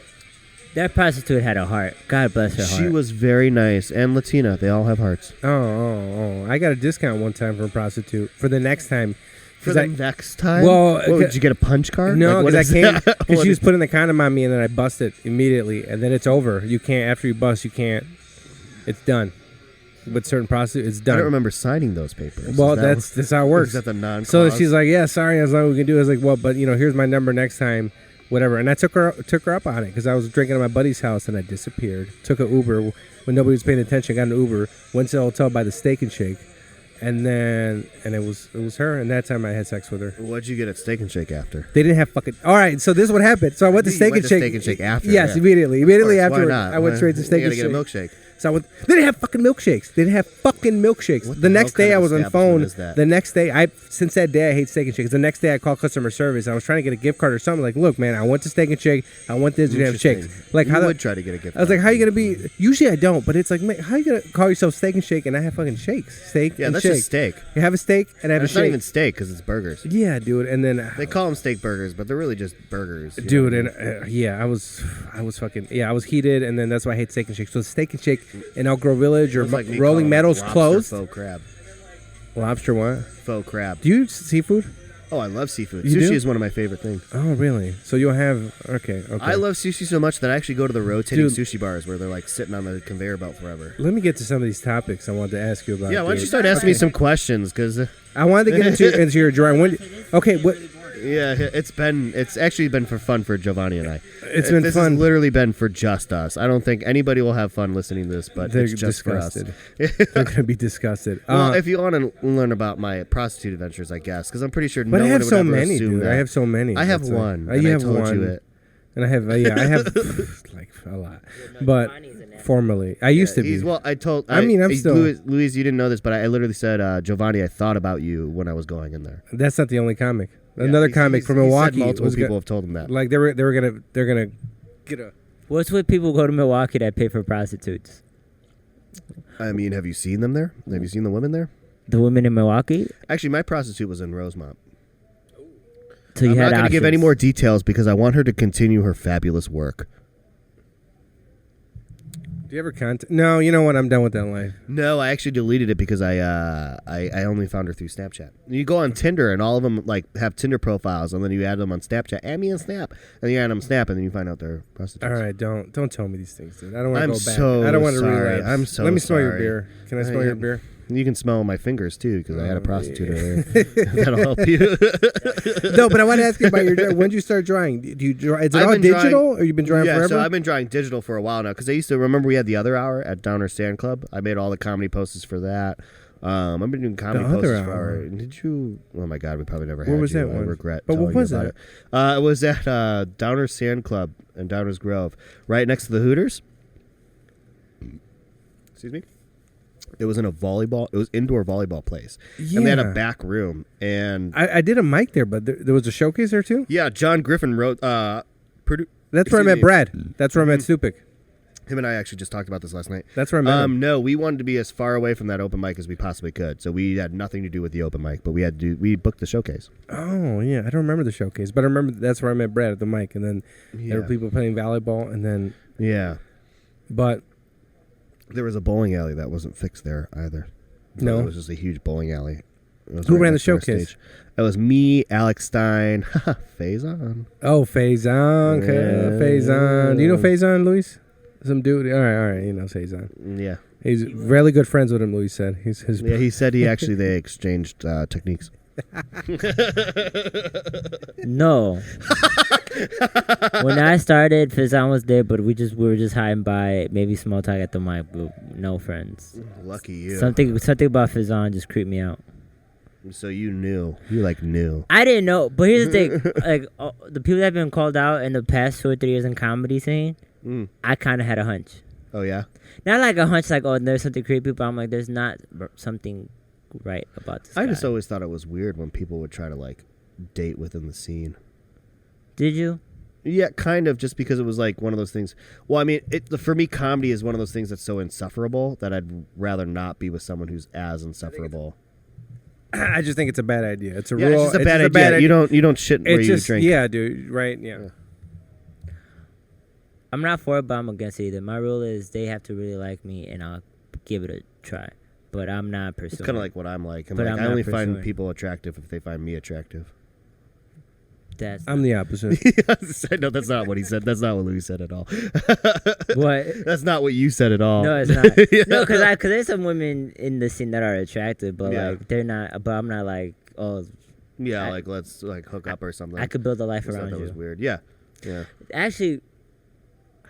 That prostitute had a heart. God bless her She heart. was very nice. And Latina. They all have hearts. Oh! I got a discount one time for a prostitute. For the next time, For 'cause the I- next time? Well, What, did you get a punch card? No, Like, what because is I came that? because What she was is- putting the condom on me, and then I busted immediately, and then it's over. You can't after you bust, you can't. It's done. With certain prostitutes, it's I done. don't remember signing those papers. Well, Is that that's how it works. Is that the non So she's like, "Yeah, sorry, as long as we can do." I was like, "Well, but here's my number next time, whatever." And I took her up on it because I was drinking at my buddy's house and I disappeared. Took an Uber when nobody was paying attention. Got an Uber, went to the hotel by the Steak and Shake, and it was her. And that time I had sex with her. What'd you get at Steak and Shake after? They didn't have fucking. All right, so this is what happened. So I went to You Steak went and to Shake. Steak and Shake after, Yes, yeah. immediately Of course, why after. not? I went straight to Steak You and gotta Shake. get a milkshake. So they didn't have fucking milkshakes. They didn't have fucking milkshakes. What The the next hell day kind I of was on establishment phone. is that? The next day since that day I hate Steak and Shake. The next day I called customer service. I was trying to get a gift card or something. Like, look, man, I went to Steak and Shake. I want this. You have shakes. Interesting. Like, you how would try to get a gift I was like, card. how you gonna be? Usually I don't, but it's like, man, how you gonna call yourself Steak and Shake and I have fucking shakes? Steak Yeah, and that's shake. just steak. You have a steak and I have And it's a shake. not even steak because it's burgers. Yeah, dude. And then They call them steak burgers, but they're really just burgers. you dude, know? and I was fucking I was heated, and then that's why I hate Steak and Shake. So Steak and Shake in Elk Grove Village or It's like me Rolling calling Meadows lobster closed. Faux crab. Lobster what? Faux crab. Do you eat seafood? Oh, I love seafood. You Sushi do? is one of my favorite things. Oh, really? So you'll have okay. I love sushi so much that I actually go to the rotating Dude. sushi bars where they're like sitting on the conveyor belt forever. Let me get to some of these topics I wanted to ask you about. Yeah, why don't dude. you start asking me some questions? Because I wanted to get into your drawing. Okay, what? yeah, it's actually been for fun for Giovanni and I. It's been this fun. has literally been for just us. I don't think anybody will have fun listening to this, but They're it's just disgusted. for us. They're gonna be disgusted. Well, if you want to learn about my prostitute adventures, I guess, because I'm pretty sure but no I one have would so ever many, assume dude. that. I have so many. I have That's like- one. you and I have told one. you it. And I have I have like a lot, but formerly I used to be. Well, I told. I mean, I'm still- Louise, you didn't know this, but I literally said, Giovanni, I thought about you when I was going in there. That's not the only comic. Yeah, Another he's- comic he's- from he said Milwaukee. multiple was people have told him that. like they're gonna get a. What's with people go to Milwaukee that pay for prostitutes? I mean, have you seen them there? Have you seen the women there? The women in Milwaukee? Actually, my prostitute was in Rosemont. So you I'm had not going to give any options. more details because I want her to continue her fabulous work. Do you ever contact? No, you know what? I'm done with that life. No, I actually deleted it because I only found her through Snapchat. You go on Tinder and all of them like have Tinder profiles, and then you add them on Snapchat. Add me on Snap, and you add them on Snap, and then you find out they're prostitutes. All right, don't tell me these things, dude. I don't want to I'm go back. so I don't want to sorry. relapse. I'm so Let me smell your sorry. beer. Can I smell your beer? You can smell my fingers too because I had a Oh, prostitute yeah. earlier. That'll help you. No, but I want to ask you about your. When did you start drawing? Do you draw? Is it I've all been digital, drawing- or you've been drawing Yeah, forever? so I've been drawing digital for a while now because I used to remember we had the other hour at Downer Stand Club. I made all the comedy posters for that. I've been doing comedy The other posters for hour. Did you? Oh my God, we probably never Where had was you. that one? I regret. But what telling you was about it? It was at Downer Sand Club in Downers Grove, right next to the Hooters. Excuse me. It was in a volleyball. It was indoor volleyball place, and they had a Yeah. back room. And I did a mic there, but there was a showcase there too. yeah, John Griffin wrote. That's where I Excuse met me. Brad. That's where I met Stupik. Him and I actually just talked about this last night. That's where I met him. No, we wanted to be as far away from that open mic as we possibly could, so we had nothing to do with the open mic, but we booked the showcase. Oh yeah, I don't remember the showcase, but I remember that's where I met Brad at the mic, and then there were people playing volleyball, and then Yeah. but There was a bowling alley that wasn't fixed there either. No. It was just a huge bowling alley. It was Who ran the next to our showcase? stage. It was me, Alex Stein, Faison. oh Faison, Faison. Do you know Faison, Luis? Some dude. All right. You know Faison. Yeah. He's really good friends with him. Luis said he's his. Yeah, he said they exchanged techniques. No. When I started, Fizan was there, but we were just hiding by, maybe small talk at the mic, but no friends. Lucky you. Something about Fizan just creeped me out. So you knew. You knew. I didn't know, but here's the thing: like the people that have been called out in the past 2 or 3 years in comedy scene, I kind of had a hunch. Oh yeah. Not like a hunch, like there's something creepy, but I'm like, there's not something right about this. I guy. just always thought it was weird when people would try to like date within the scene. Did you? Yeah, kind of, just because it was like one of those things. Well, I mean, for me, comedy is one of those things that's so insufferable that I'd rather not be with someone who's as insufferable. I just think it's a bad idea. It's a Yeah, real. it's just a bad idea. You don't shit where you drink. Yeah, dude. Right. Yeah. I'm not for it, but I'm against it either. My rule is they have to really like me, and I'll give it a try. But I'm not pursuing. It's kind of like what I'm like. But I I'm only not find pursuing. people attractive if they find me attractive. I'm the opposite. No, that's not what he said. That's not what Louis said at all. What? That's not what you said at all. No, it's not. Yeah. No, because there's some women in the scene that are attractive, but Yeah. like they're not. But I'm not like, oh, Yeah, I- like let's like hook up or something. I could build a life I just thought around that was you. weird. Yeah, yeah. Actually,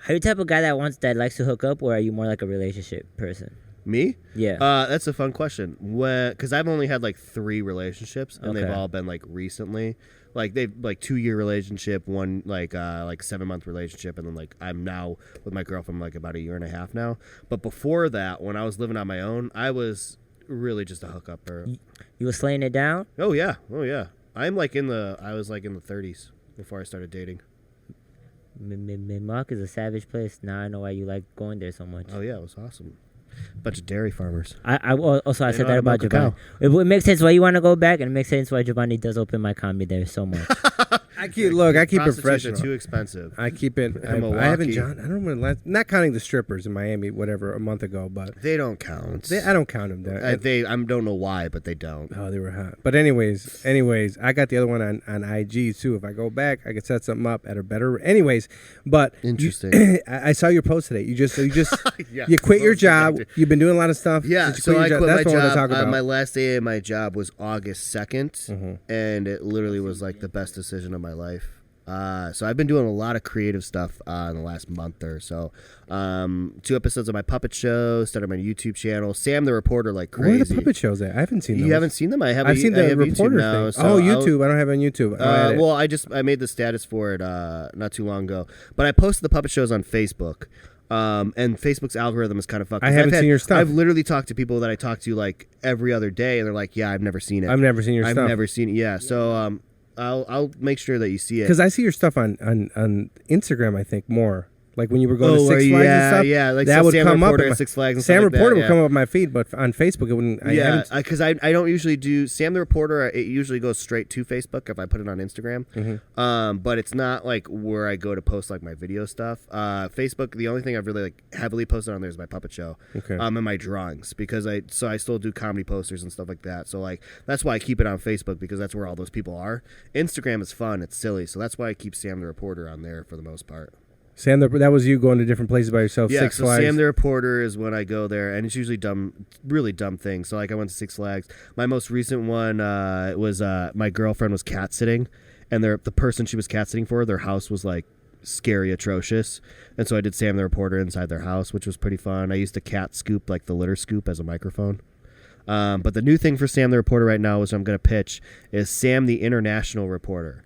are you the type of guy that likes to hook up, or are you more like a relationship person? Me? Yeah. That's a fun question. Because I've only had like 3 relationships, and they've Okay. all been like recently. Like they've like 2-year relationship, one like 7-month relationship, and then like I'm now with my girlfriend like about 1.5 years now. But before that, when I was living on my own, I was really just a hookup. You were slaying it down. Oh yeah. I was like in the 30s before I started dating. Milwaukee is a savage place. Now I know why you like going there so much. Oh yeah, it was awesome. Bunch of dairy farmers. I also I They said know that how to about milk a Giovanni. It makes sense why you want to go back, and it makes sense why Giovanni does open my comedy there so much. I keep it Prostitutes professional. are too expensive. I keep it. I haven't. Milwaukee. I don't know. Not counting the strippers in Miami, whatever, a month ago, but They don't count. I don't count them there. I don't know why, but they don't. Oh, they were hot. But anyways, I got the other one on IG too. If I go back, I could set something up at a better. Anyways, but Interesting. I saw your post today. You just Yeah, you quit your most job. effective. You've been doing a lot of stuff. Yeah, since you so I your quit That's my what I want to job. talk about. My last day of my job was August 2nd, and it literally was like the best decision of my life. So I've been doing a lot of creative stuff in the last month or so. 2 episodes of my puppet show, started my YouTube channel. Sam the Reporter like crazy. Where are the puppet shows at? I haven't seen those. You haven't seen them? I've seen the reporter YouTube now, thing. so YouTube. I don't have it on YouTube. Well, I made the status for it not too long ago, but I posted the puppet shows on Facebook. And Facebook's algorithm is kind of fucked. I haven't seen your stuff. I've literally talked to people that I talk to like every other day, and they're like, "Yeah, I've never seen it. I've never seen your I've stuff. never seen it. Yeah." So I'll make sure that you see it. Because I see your stuff on Instagram, I think, more. Like when you were going to Six Flags yeah, and stuff. yeah, like that so would Sam come up. Reporter in at my- Six Flags and Sam stuff like Reporter that, would come up on my feed, but on Facebook it wouldn't. Yeah, because I don't usually do Sam the Reporter. It usually goes straight to Facebook if I put it on Instagram. But it's not like where I go to post like my video stuff. Facebook, the only thing I've really like heavily posted on there is my puppet show. Okay. And my drawings because I still do comedy posters and stuff like that. So like that's why I keep it on Facebook because that's where all those people are. Instagram is fun, it's silly, so that's why I keep Sam the Reporter on there for the most part. Sam, that was you going to different places by yourself. Yeah, Six so Flags. Sam the Reporter is when I go there, and it's usually really dumb things. So like I went to Six Flags. My most recent one was my girlfriend was cat sitting, and the person she was cat sitting for, their house was like scary, atrocious, and so I did Sam the Reporter inside their house, which was pretty fun. I used a cat scoop, like the litter scoop, as a microphone. But the new thing for Sam the Reporter right now, which I'm going to pitch, is Sam the International Reporter.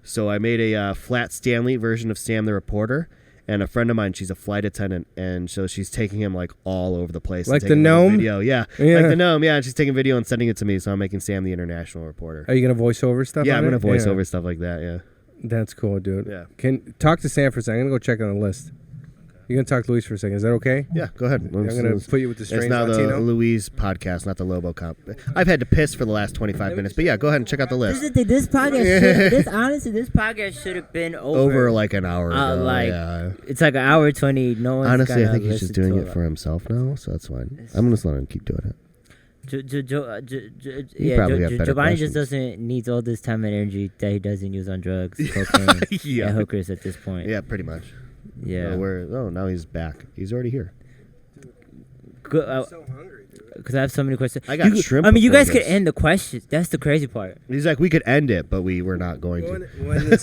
So I made a Flat Stanley version of Sam the Reporter, and a friend of mine, she's a flight attendant, and so she's taking him like all over the place. Like and the taking gnome? video. Yeah, like the gnome. Yeah, and she's taking video and sending it to me, so I'm making Sam the International Reporter. Are you going to voice over stuff? Yeah, on I'm it? going to voice over stuff like that, yeah. That's cool, dude. Yeah. Can talk to Sam for a second. I'm going to go check on the list. You're going to talk to Luis for a second. Is that okay? Yeah, go ahead. I'm going to put you with the strange It's now Latino. the Louise podcast, not the Lobo comp. I've had to piss for the last 25 minutes, but yeah, go ahead and check out the This is list. the thing. This podcast, honestly, this podcast should have been Over like an hour ago. like yeah. it's like an hour 20. No one's Honestly, I gonna think he's just listen doing to it for himself now, so that's fine. I'm just letting him keep doing it. probably got better Giovanni questions. just doesn't needs all this time and energy that he doesn't use on drugs, cocaine, Yeah. and hookers at this point. Yeah, pretty much. Yeah. Now he's back. He's already here. Go, so hungry, dude. because I have so many questions. I got shrimp I mean, you before guys could this. end the questions. That's the crazy part. He's like, we could end it, but we were not going to. One in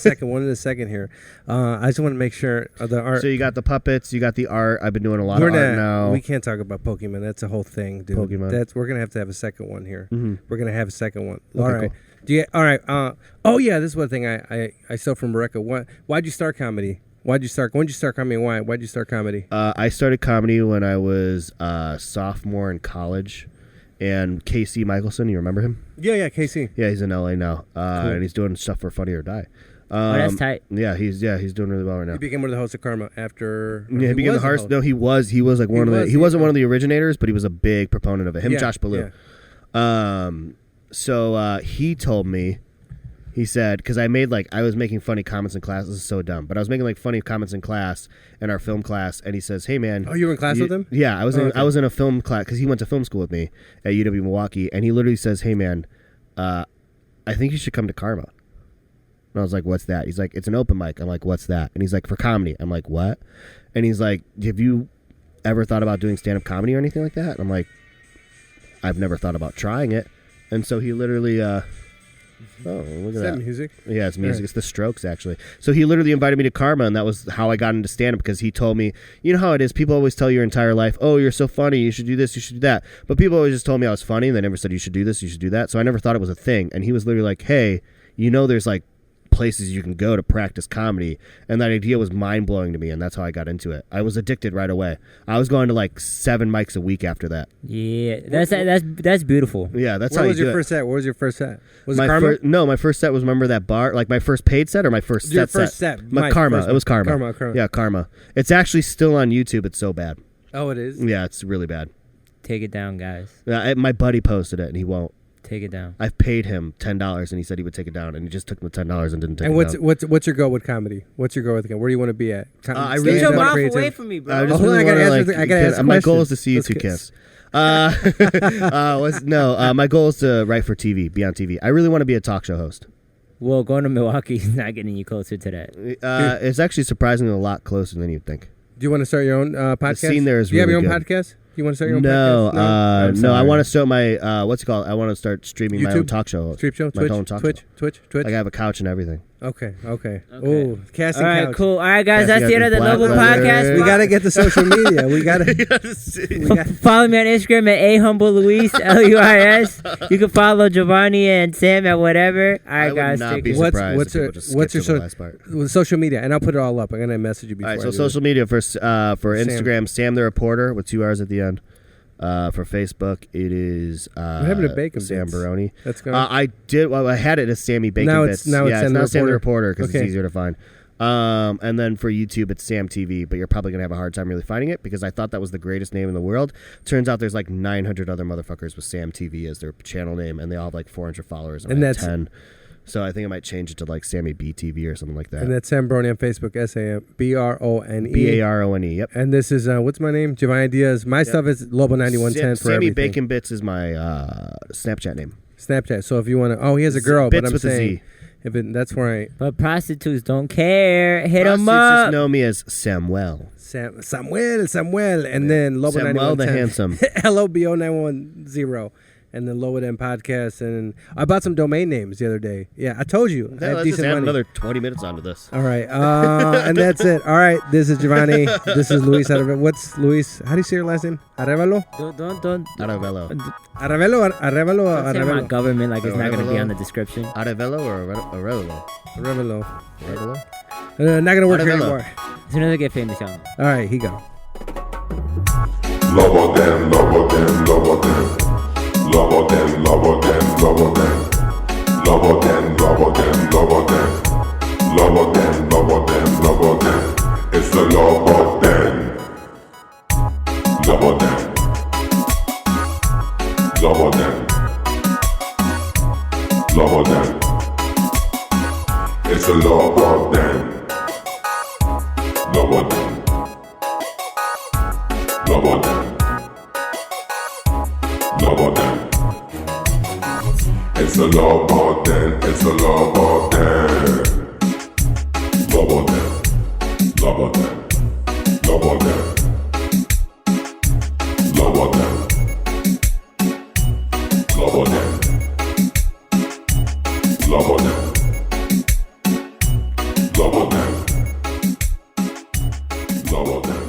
a second here. I just want to make sure the art. So you got the puppets, you got the art. I've been doing a lot of art now. We can't talk about Pokemon. That's a whole thing, dude. Pokemon. We're gonna have to have a second one here. Mhm. We're gonna have a second one. Okay, All right. cool. All right. Oh yeah, this is one thing I stole from Rebecca. Why'd you start comedy? When did you start comedy? And why? Why'd you start comedy? I started comedy when I was a sophomore in college, and Casey Michelson, you remember him? Yeah, Casey. Yeah, he's in LA now, Cool. and he's doing stuff for Funny or Die. That's tight. Yeah, he's doing really well right now. He became one of the hosts of Karma after. Yeah, he became the host. No, he was like one of the. He wasn't one of the originators, but he was a big proponent of it. Him, Yeah, Josh Ballou. yeah. So he told me, he said, because I was making funny comments in class. This is so dumb, but I was making like funny comments in class, in our film class, and he says, "Hey man." Oh, you were in class with him? Yeah, I was. Okay. I was in a film class because he went to film school with me at UW Milwaukee, and he literally says, "Hey man, I think you should come to Karma." And I was like, "What's that?" He's like, "It's an open mic." I'm like, "What's that?" And he's like, "For comedy." I'm like, "What?" And he's like, "Have you ever thought about doing stand-up comedy or anything like that?" And I'm like, "I've never thought about trying it." And so he literally, oh, look at Is that. that music? Yeah, it's music. Right. It's the Strokes, actually. So he literally invited me to Karma, and that was how I got into stand-up, because he told me, you know how it is, people always tell your entire life, oh, you're so funny, you should do this, you should do that. But people always just told me I was funny, and they never said you should do this, you should do that. So I never thought it was a thing. And he was literally like, hey, there's like places you can go to practice comedy, and that idea was mind-blowing to me, and that's how I got into it. I was addicted right away. I was going to like 7 mics a week after that. Yeah, that's beautiful. Yeah, that's Where how was you your do first set? Where was your first set? Was my it Karma? No, my first set was, remember that bar, like my first paid set or my first Your set first set. My Mike, Karma. first It was Karma. Karma. Yeah, Karma. It's actually still on YouTube. It's so bad. Oh, it is? Yeah, it's really bad. Take it down, guys. My buddy posted it, and he won't. Take it down. I've paid him $10, and he said he would take it down, and he just took the $10 and didn't take And it down. what's your goal with comedy? What's your goal with it? Where do you want to be at? I Get really your don't- mouth creative? away from me, bro. I just Hold on, really I gotta wanna, ask like, the- I gotta ask my goal is questions. to see you Let's two kiss. My goal is to write for TV, be on TV. I really want to be a talk show host. Well, going to Milwaukee is not getting you closer to that. It's actually surprisingly a lot closer than you'd think. Do you want to start your own podcast? scene there is Do you have your really own good. podcast? You want to start your own No, podcast? I'm no. I sorry. want to start my what's it called? I want to start streaming my own YouTube? talk show. Stream show? My own talk show. Twitch? Like I have a couch and everything. Okay. Okay. Oh, casting All right, couch. cool. All right, guys, Yes, that's you the end of the gotta be Lobo black, podcast. We got to get the social media. We got to. Follow me on Instagram at ahumbleluis, LUIS. You can follow Giovanni and Sam at whatever. All I right, would guys. not take be it. surprised What's if your people just what's your skipped to the last part. social media? And I'll put it all up. I'm gonna message you before. All right, so I do social media for Sam. Instagram, Sam the Reporter with 2 R's at the end. For Facebook, it is What happened to Bacon Sam Bits? Barone. That's gone. I had it as Sammy Bacon Now Bits. it's Sam the now Sam the Reporter. Reporter because Okay. it's easier to find. And then for YouTube, it's Sam TV, but you're probably gonna have a hard time really finding it because I thought that was the greatest name in the world. Turns out there's like 900 other motherfuckers with Sam TV as their channel name, and they all have like 400 followers. And I have that's- 10. So I think I might change it to like Sammy BTV or something like that. And that's Sam Barone on Facebook. SAMBRONE. BARONE. Yep. And this is what's my name? Giovanni Diaz. My stuff is Lobo 9110 for Sammy everything. Bacon Bits is my Snapchat name. Snapchat. So if you want to, oh, he has a girl, Bits but I'm with a saying Z. if it, that's where I But prostitutes don't care. Hit them Prostitutes just up. know me as Samuel. Samuel, and then Lobo Samuel the 9110. handsome. LOBO 910. And then Lobo Den Podcast. And I bought some domain names the other day. Yeah, I told you. I have Let's just decent add money. another 20 minutes onto this. All right. And that's it. All right. This is Giovanni. This is Luis Arevalo. What's Luis? How do you say your last name? Arevalo? Don't Arevalo. Arevalo? say my Arevalo? government like it's not going to be Arevalo. on the description. Arevalo or Arevalo? Arevalo. Arevalo? Not going to work here Arevalo. anymore. As soon as I get famous, y'all know. All right. Here you go. Lobo them, lobo them, lobo them. Lobo them, lobo them, lobo them. Lobo them, lobo them, lobo them. Lobo them, lobo them, lobo them. It's the Lobo them. Lobo them. Lobo them. Lobo them. It's the Lobo them. Lobo them. Lobo them. Lobo them. It's a Lobo den, it's a Lobo den. Lobo den, Lobo den, Lobo den. Lobo den. Lobo them.